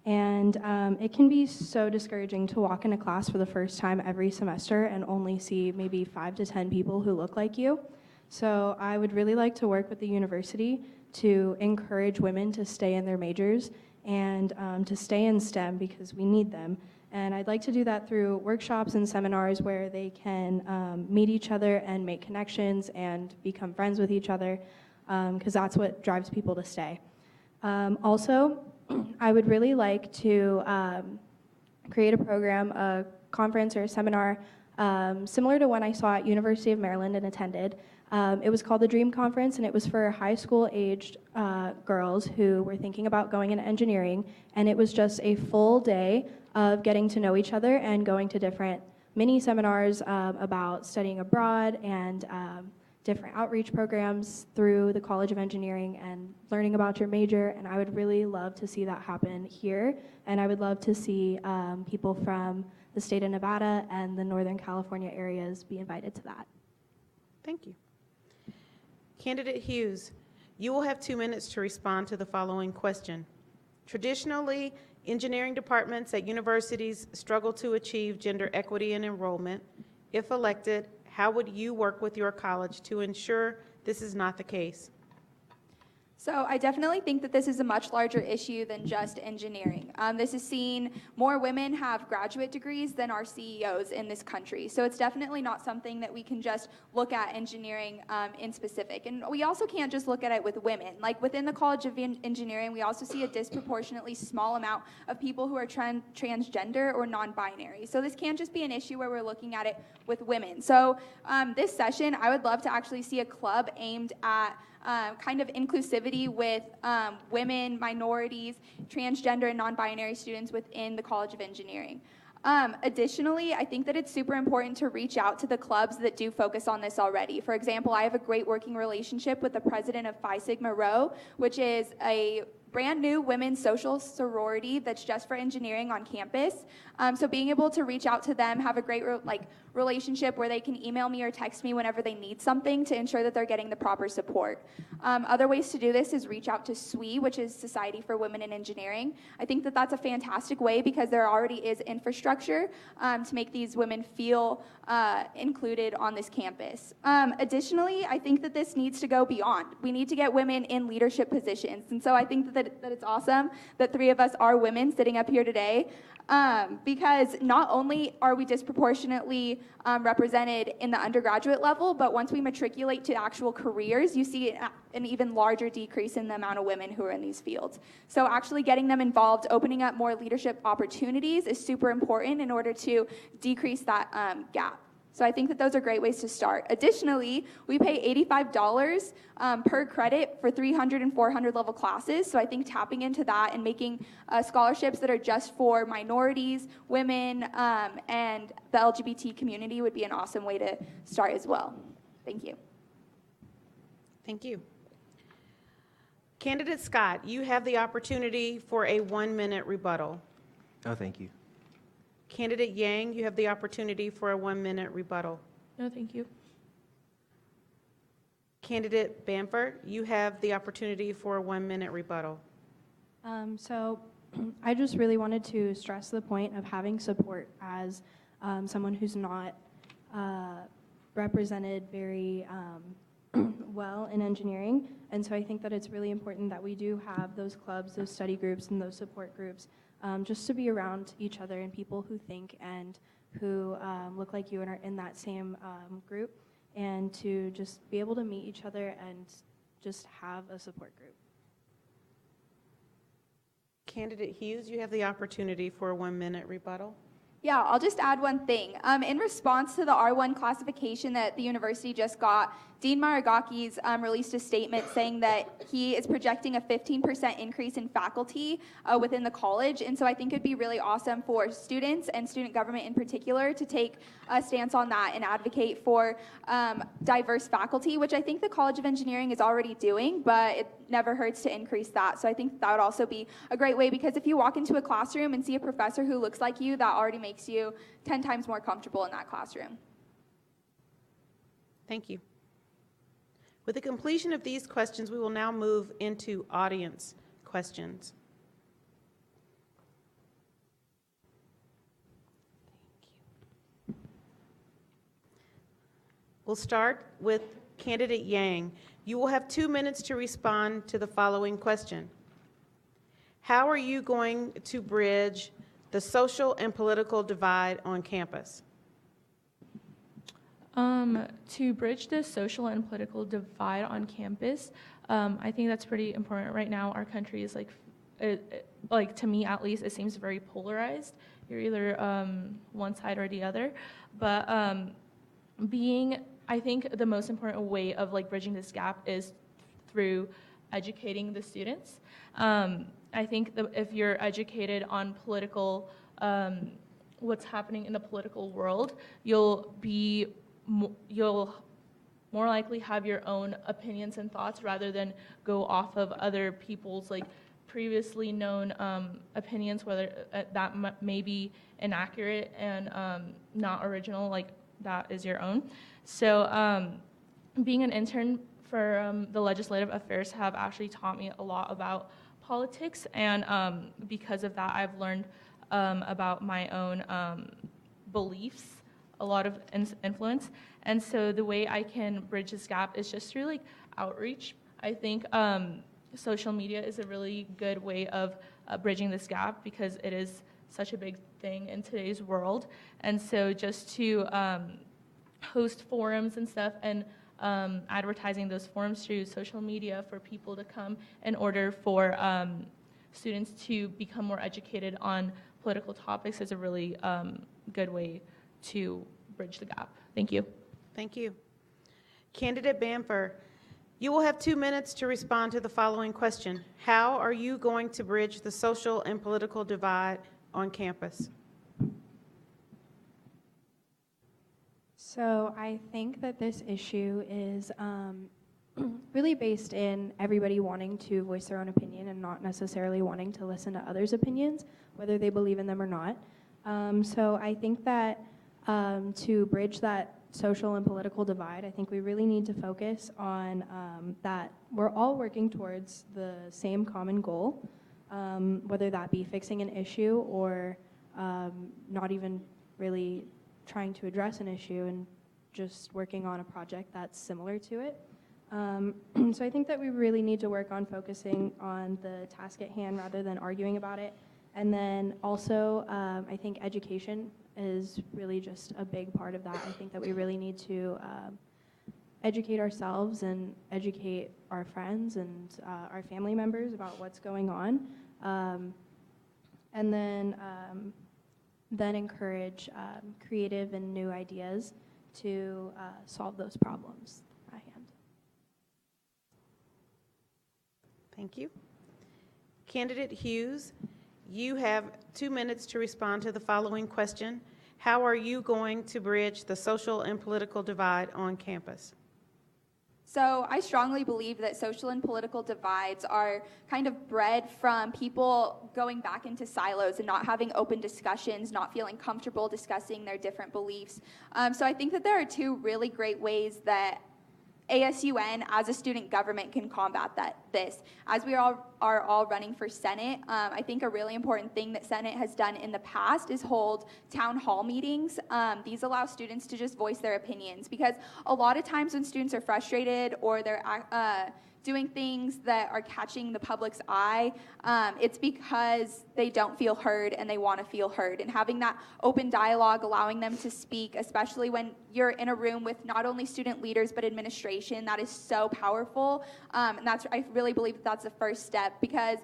And it can be so discouraging to walk into class for the first time every semester and only see maybe 5 to 10 people who look like you. So I would really like to work with the university to encourage women to stay in their majors and to stay in STEM because we need them. And I'd like to do that through workshops and seminars where they can meet each other and make connections and become friends with each other, because that's what drives people to stay. Also, I would really like to create a program, a conference or a seminar similar to one I saw at University of Maryland and attended. It was called the Dream Conference, and it was for high school-aged girls who were thinking about going into engineering, and it was just a full day of getting to know each other and going to different mini seminars about studying abroad and different outreach programs through the College of Engineering and learning about your major, and I would really love to see that happen here, and I would love to see people from the state of Nevada and the Northern California areas be invited to that. Thank you. Candidate Hughes, you will have 2 minutes to respond to the following question. Traditionally, engineering departments at universities struggle to achieve gender equity in enrollment. If elected, how would you work with your college to ensure this is not the case? So I definitely think that this is a much larger issue than just engineering. This is seeing more women have graduate degrees than our CEOs in this country. So it's definitely not something that we can just look at engineering in specific. And we also can't just look at it with women. Like within the College of Engineering, we also see a disproportionately small amount of people who are transgender or non-binary. So this can't just be an issue where we're looking at it with women. So this session, I would love to actually see a club aimed at kind of inclusivity with women, minorities, transgender, and non-binary students within the College of Engineering. Additionally, I think that it's super important to reach out to the clubs that do focus on this already. For example, I have a great working relationship with the president of Phi Sigma Rho, which is a brand new women's social sorority that's just for engineering on campus. So being able to reach out to them, have a great relationship where they can email me or text me whenever they need something to ensure that they're getting the proper support. Other ways to do this is reach out to SWE, which is Society for Women in Engineering. I think that that's a fantastic way because there already is infrastructure to make these women feel included on this campus. Additionally, I think that this needs to go beyond. We need to get women in leadership positions. And so I think that it's awesome that 3 of us are women sitting up here today. Because not only are we disproportionately represented in the undergraduate level, but once we matriculate to actual careers, you see an even larger decrease in the amount of women who are in these fields. So actually getting them involved, opening up more leadership opportunities is super important in order to decrease that gap. So I think that those are great ways to start. Additionally, we pay $85 per credit for 300 and 400 level classes. So I think tapping into that and making scholarships that are just for minorities, women, and the LGBT community would be an awesome way to start as well. Thank you. Thank you. Candidate Scott, you have the opportunity for a 1-minute rebuttal. Oh, thank you. Candidate Yang, you have the opportunity for a 1-minute rebuttal. No, thank you. Candidate Bamford, you have the opportunity for a 1-minute rebuttal. So I just really wanted to stress the point of having support as someone who's not represented very well in engineering. And so I think that it's really important that we do have those clubs, those study groups, and those support groups just to be around each other and people who think and who look like you and are in that same group, and to just be able to meet each other and just have a support group. Candidate Hughes, you have the opportunity for a 1-minute rebuttal. Yeah, I'll just add one thing. In response to the R1 classification that the university just got, Dean Maragaki's released a statement saying that he is projecting a 15% increase in faculty within the college. And so I think it'd be really awesome for students and student government in particular to take a stance on that and advocate for diverse faculty, which I think the College of Engineering is already doing, but it never hurts to increase that. So I think that would also be a great way, because if you walk into a classroom and see a professor who looks like you, that already makes you 10 times more comfortable in that classroom. Thank you. With the completion of these questions, we will now move into audience questions. Thank you. We'll start with Candidate Yang. You will have 2 minutes to respond to the following question. How are you going to bridge the social and political divide on campus? To bridge the social and political divide on campus, I think that's pretty important right now. Our country is like to me at least, it seems very polarized. You're either one side or the other. But I think the most important way of bridging this gap is through educating the students. I think that if you're educated on political, what's happening in the political world, you'll more likely have your own opinions and thoughts rather than go off of other people's previously known opinions, whether that may be inaccurate and not original, that is your own. So being an intern for the legislative affairs have actually taught me a lot about politics, and because of that I've learned about my own beliefs, a lot of influence. And so the way I can bridge this gap is just through outreach. I think social media is a really good way of bridging this gap because it is such a big thing in today's world. And so just to host forums and stuff and advertising those forums through social media for people to come in order for students to become more educated on political topics is a really good way to bridge the gap. Thank you. Thank you. Candidate Bamford, you will have 2 minutes to respond to the following question. How are you going to bridge the social and political divide on campus? So I think that this issue is really based in everybody wanting to voice their own opinion and not necessarily wanting to listen to others' opinions, whether they believe in them or not. So I think that to bridge that social and political divide, I think we really need to focus on that we're all working towards the same common goal, whether that be fixing an issue or not even really trying to address an issue and just working on a project that's similar to it. So I think that we really need to work on focusing on the task at hand rather than arguing about it. And then also, I think education is really just a big part of that. I think that we really need to educate ourselves and educate our friends and our family members about what's going on. And then encourage creative and new ideas to solve those problems at hand. Thank you. Candidate Hughes, you have 2 minutes to respond to the following question. How are you going to bridge the social and political divide on campus? So I strongly believe that social and political divides are kind of bred from people going back into silos and not having open discussions, not feeling comfortable discussing their different beliefs. So I think that there are two really great ways that ASUN as a student government can combat this. As we are all running for Senate, I think a really important thing that Senate has done in the past is hold town hall meetings. These allow students to just voice their opinions, because a lot of times when students are frustrated or they're doing things that are catching the public's eye, it's because they don't feel heard and they want to feel heard. And having that open dialogue, allowing them to speak, especially when you're in a room with not only student leaders but administration, that is so powerful. And I really believe that's the first step, because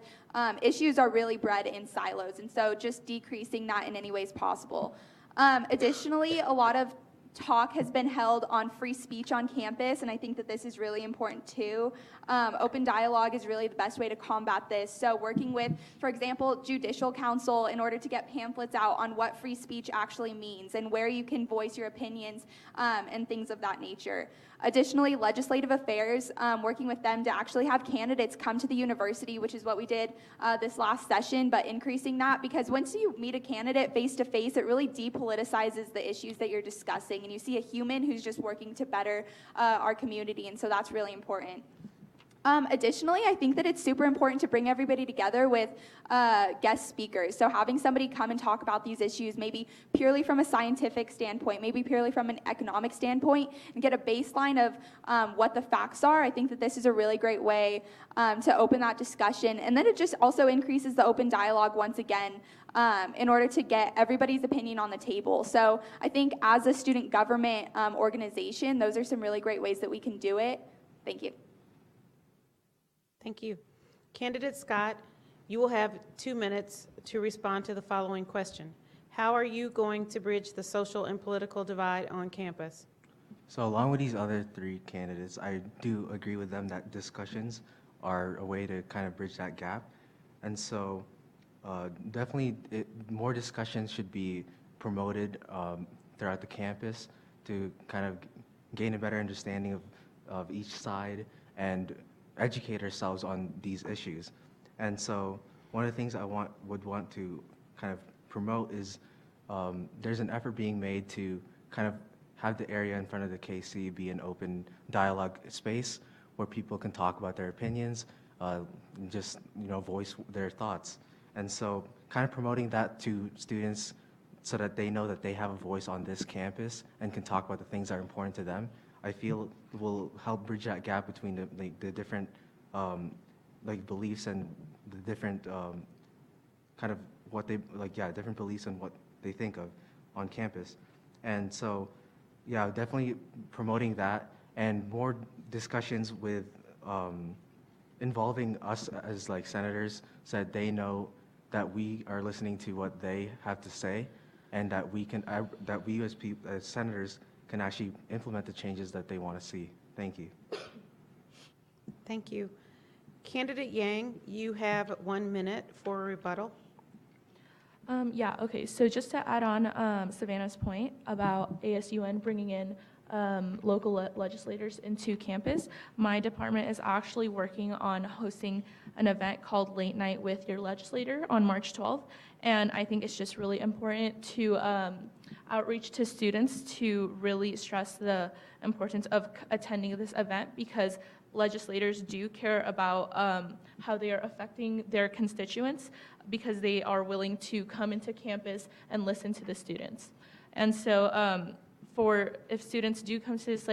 issues are really bred in silos. And so just decreasing that in any ways possible. Additionally, a lot of talk has been held on free speech on campus, and I think that this is really important too. Open dialogue is really the best way to combat this. So working with, for example, Judicial Council in order to get pamphlets out on what free speech actually means and where you can voice your opinions and things of that nature. Additionally, legislative affairs, working with them to actually have candidates come to the university, which is what we did this last session, but increasing that, because once you meet a candidate face to face, it really depoliticizes the issues that you're discussing, and you see a human who's just working to better our community, and so that's really important. Additionally, I think that it's super important to bring everybody together with guest speakers. So having somebody come and talk about these issues, maybe purely from a scientific standpoint, maybe purely from an economic standpoint, and get a baseline of what the facts are. I think that this is a really great way to open that discussion. And then it just also increases the open dialogue once again, in order to get everybody's opinion on the table. So I think as a student government organization, those are some really great ways that we can do it. Thank you. Thank you. Candidate Scott, you will have 2 minutes to respond to the following question. How are you going to bridge the social and political divide on campus? So along with these other three candidates, I do agree with them that discussions are a way to kind of bridge that gap. And so definitely more discussions should be promoted throughout the campus to kind of gain a better understanding of each side and educate ourselves on these issues. And so one of the things I would want to kind of promote is there's an effort being made to kind of have the area in front of the KC be an open dialogue space where people can talk about their opinions, just voice their thoughts. And so kind of promoting that to students so that they know that they have a voice on this campus and can talk about the things that are important to them, I feel will help bridge that gap between the different beliefs and the different kind of what they different beliefs and what they think of on campus. And so definitely promoting that and more discussions with involving us as senators so that they know that we are listening to what they have to say, and that we as senators can actually implement the changes that they want to see. Thank you. Thank you. Candidate Yang, you have 1 minute for a rebuttal. Okay, so just to add on Savannah's point about ASUN bringing in local legislators into campus, my department is actually working on hosting an event called Late Night with Your Legislator on March 12th, and I think it's just really important to outreach to students to really stress the importance of attending this event, because legislators do care about how they are affecting their constituents, because they are willing to come into campus and listen to the students. And so if students do come to this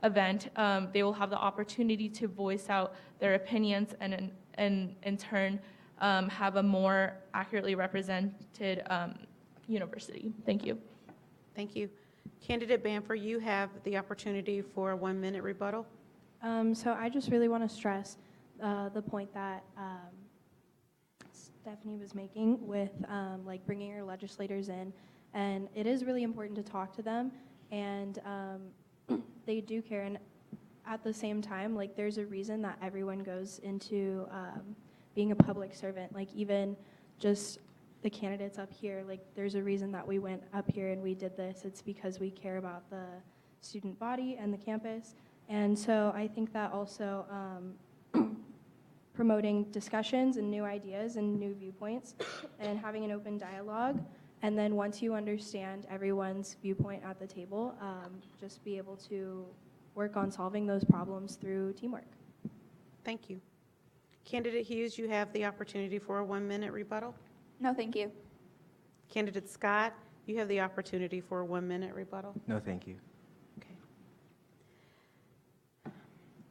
event, they will have the opportunity to voice out their opinions and in turn have a more accurately represented university. Thank you. Thank you. Candidate Bamford, you have the opportunity for a 1-minute rebuttal. So I just really want to stress the point that Stephanie was making with bringing your legislators in, and it is really important to talk to them, and they do care. And at the same time, there's a reason that everyone goes into being a public servant. Even just the candidates up here, there's a reason that we went up here and we did this. It's because we care about the student body and the campus. And so I think that also promoting discussions and new ideas and new viewpoints and having an open dialogue. And then once you understand everyone's viewpoint at the table, just be able to work on solving those problems through teamwork. Thank you. Candidate Hughes, you have the opportunity for a 1-minute rebuttal. No, thank you. Candidate Scott, you have the opportunity for a 1-minute rebuttal. No, thank you. Okay.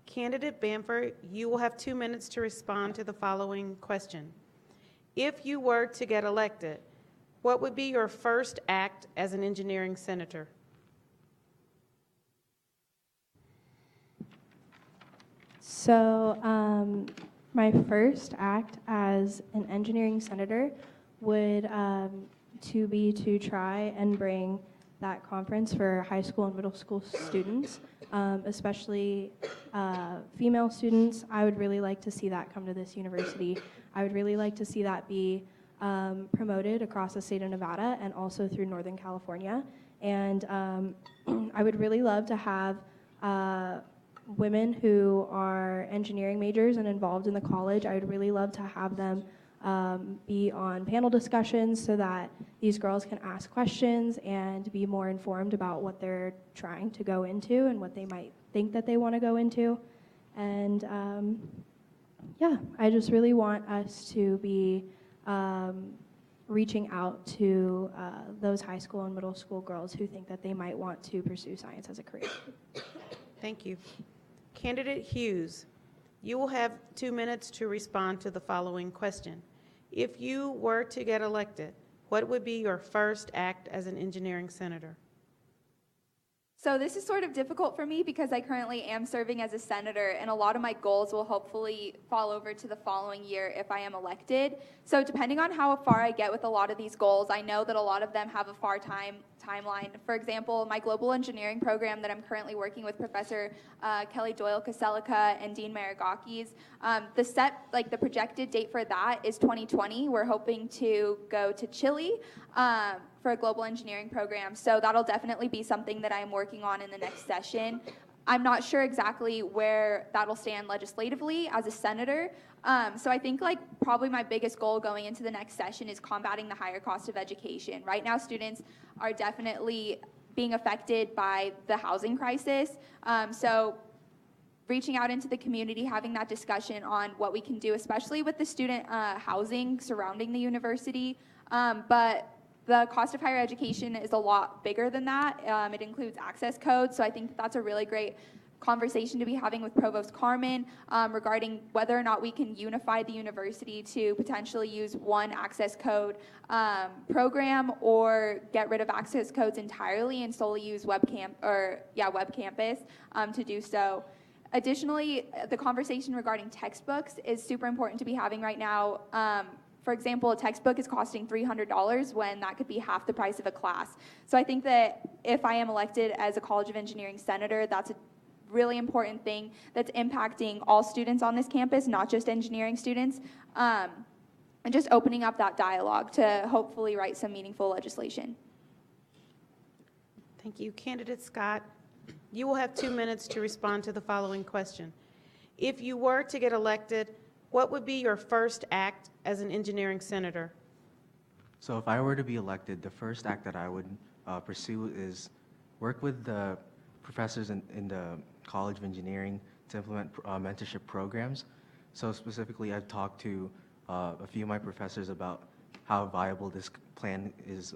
Candidate Bamford, you will have 2 minutes to respond to the following question. If you were to get elected, what would be your first act as an engineering senator? So my first act as an engineering senator would to try and bring that conference for high school and middle school students, especially female students. I would really like to see that come to this university. I would really like to see that be promoted across the state of Nevada and also through Northern California. And I would really love to have women who are engineering majors and involved in the college. I would really love to have them be on panel discussions so that these girls can ask questions and be more informed about what they're trying to go into and what they might think that they want to go into. And yeah, I just really want us to be reaching out to those high school and middle school girls who think that they might want to pursue science as a career. Thank you. Candidate Hughes, you will have 2 minutes to respond to the following question. If you were to get elected, what would be your first act as an engineering senator? So this is sort of difficult for me because I currently am serving as a senator, and a lot of my goals will hopefully fall over to the following year if I am elected. So depending on how far I get with a lot of these goals, I know that a lot of them have a far timeline. For example, my global engineering program that I'm currently working with Professor Kelly Doyle-Kaselica and Dean Maragakis, the projected date for that is 2020. We're hoping to go to Chile for a global engineering program. So that'll definitely be something that I'm working on in the next session. I'm not sure exactly where that'll stand legislatively as a senator. So I think probably my biggest goal going into the next session is combating the higher cost of education. Right now, students are definitely being affected by the housing crisis. So reaching out into the community, having that discussion on what we can do, especially with the student housing surrounding the university. But the cost of higher education is a lot bigger than that. It includes access codes, so I think that's a really great conversation to be having with Provost Carmen regarding whether or not we can unify the university to potentially use one access code program or get rid of access codes entirely and solely use web campus to do so. Additionally, the conversation regarding textbooks is super important to be having right now. For example, a textbook is costing $300 when that could be half the price of a class. So I think that if I am elected as a College of Engineering senator, that's a really important thing that's impacting all students on this campus, not just engineering students, and just opening up that dialogue to hopefully write some meaningful legislation. Thank you. Candidate Scott, you will have 2 minutes to respond to the following question. If you were to get elected, what would be your first act as an engineering senator? So if I were to be elected, the first act that I would pursue is work with the professors in the College of Engineering to implement mentorship programs. So specifically, I've talked to a few of my professors about how viable this plan is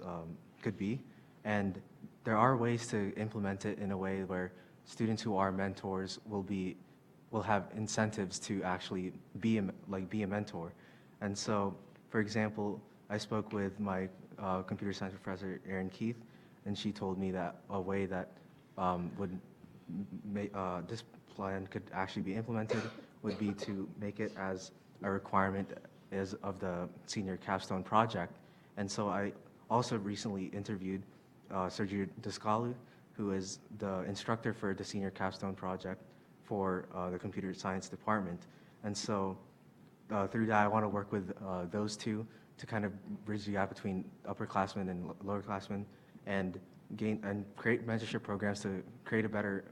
could be, and there are ways to implement it in a way where students who are mentors will have incentives to actually be a mentor. And so, for example, I spoke with my computer science professor, Erin Keith, and she told me that a way that this plan could actually be implemented would be to make it as a requirement as of the senior capstone project. And so I also recently interviewed Sergio Descalu, who is the instructor for the senior capstone project for the computer science department. And so through that, I want to work with those two to kind of bridge the gap between upperclassmen and lowerclassmen and create mentorship programs to create a better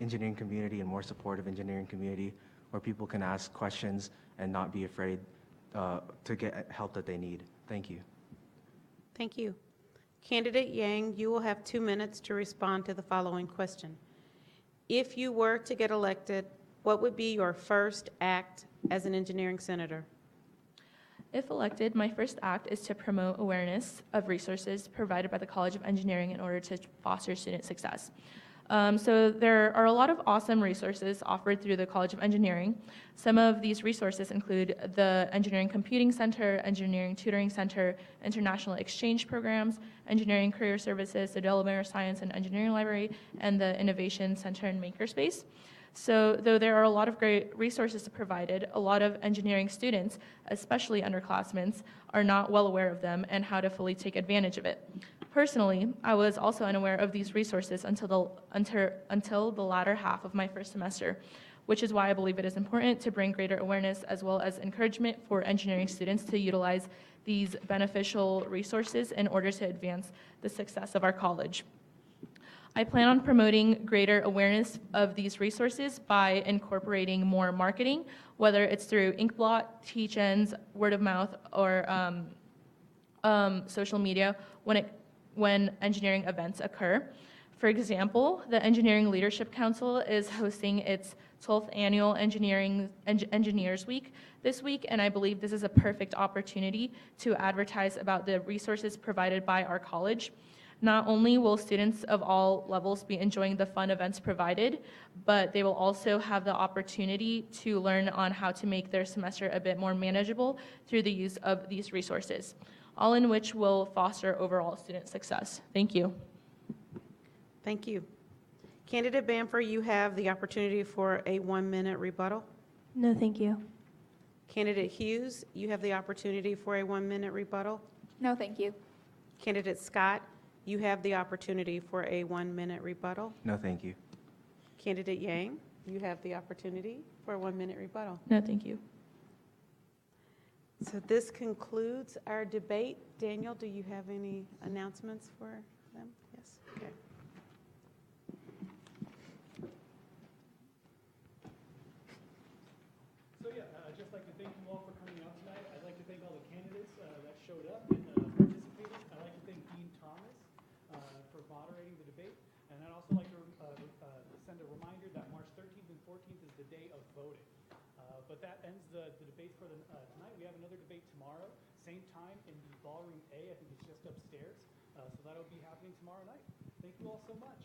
engineering community and more supportive engineering community where people can ask questions and not be afraid to get help that they need. Thank you. Thank you. Candidate Yang, you will have 2 minutes to respond to the following question. If you were to get elected, what would be your first act as an engineering senator? If elected, my first act is to promote awareness of resources provided by the College of Engineering in order to foster student success. So there are a lot of awesome resources offered through the College of Engineering. Some of these resources include the Engineering Computing Center, Engineering Tutoring Center, International Exchange Programs, Engineering Career Services, the Delaware Science and Engineering Library, and the Innovation Center and Makerspace. So though there are a lot of great resources provided, a lot of engineering students, especially underclassmen, are not well aware of them and how to fully take advantage of it. Personally, I was also unaware of these resources until the latter half of my first semester, which is why I believe it is important to bring greater awareness as well as encouragement for engineering students to utilize these beneficial resources in order to advance the success of our college. I plan on promoting greater awareness of these resources by incorporating more marketing, whether it's through Inkblot, teach-ins, word of mouth, or social media when engineering events occur. For example, the Engineering Leadership Council is hosting its 12th annual Engineers Week this week, and I believe this is a perfect opportunity to advertise about the resources provided by our college. Not only will students of all levels be enjoying the fun events provided, but they will also have the opportunity to learn on how to make their semester a bit more manageable through the use of these resources, all in which will foster overall student success. Thank you. Thank you. Candidate Bamford, you have the opportunity for a 1-minute rebuttal. No, thank you. Candidate Hughes, you have the opportunity for a 1-minute rebuttal. No, thank you. Candidate Scott, you have the opportunity for a 1-minute rebuttal. No, thank you. Candidate Yang, you have the opportunity for a 1-minute rebuttal. No, thank you. So this concludes our debate. Daniel, do you have any announcements for them? Yes, okay. So yeah, I'd just like to thank you all for coming out tonight. I'd like to thank all the candidates that showed up and participated. I'd like to thank Dean Thomas for moderating the debate. And I'd also like to send a reminder that March 13th and 14th is the day of voting. But that ends the debates for tonight. We have another debate tomorrow, same time in the ballroom A. I think it's just upstairs. So that'll be happening tomorrow night. Thank you all so much.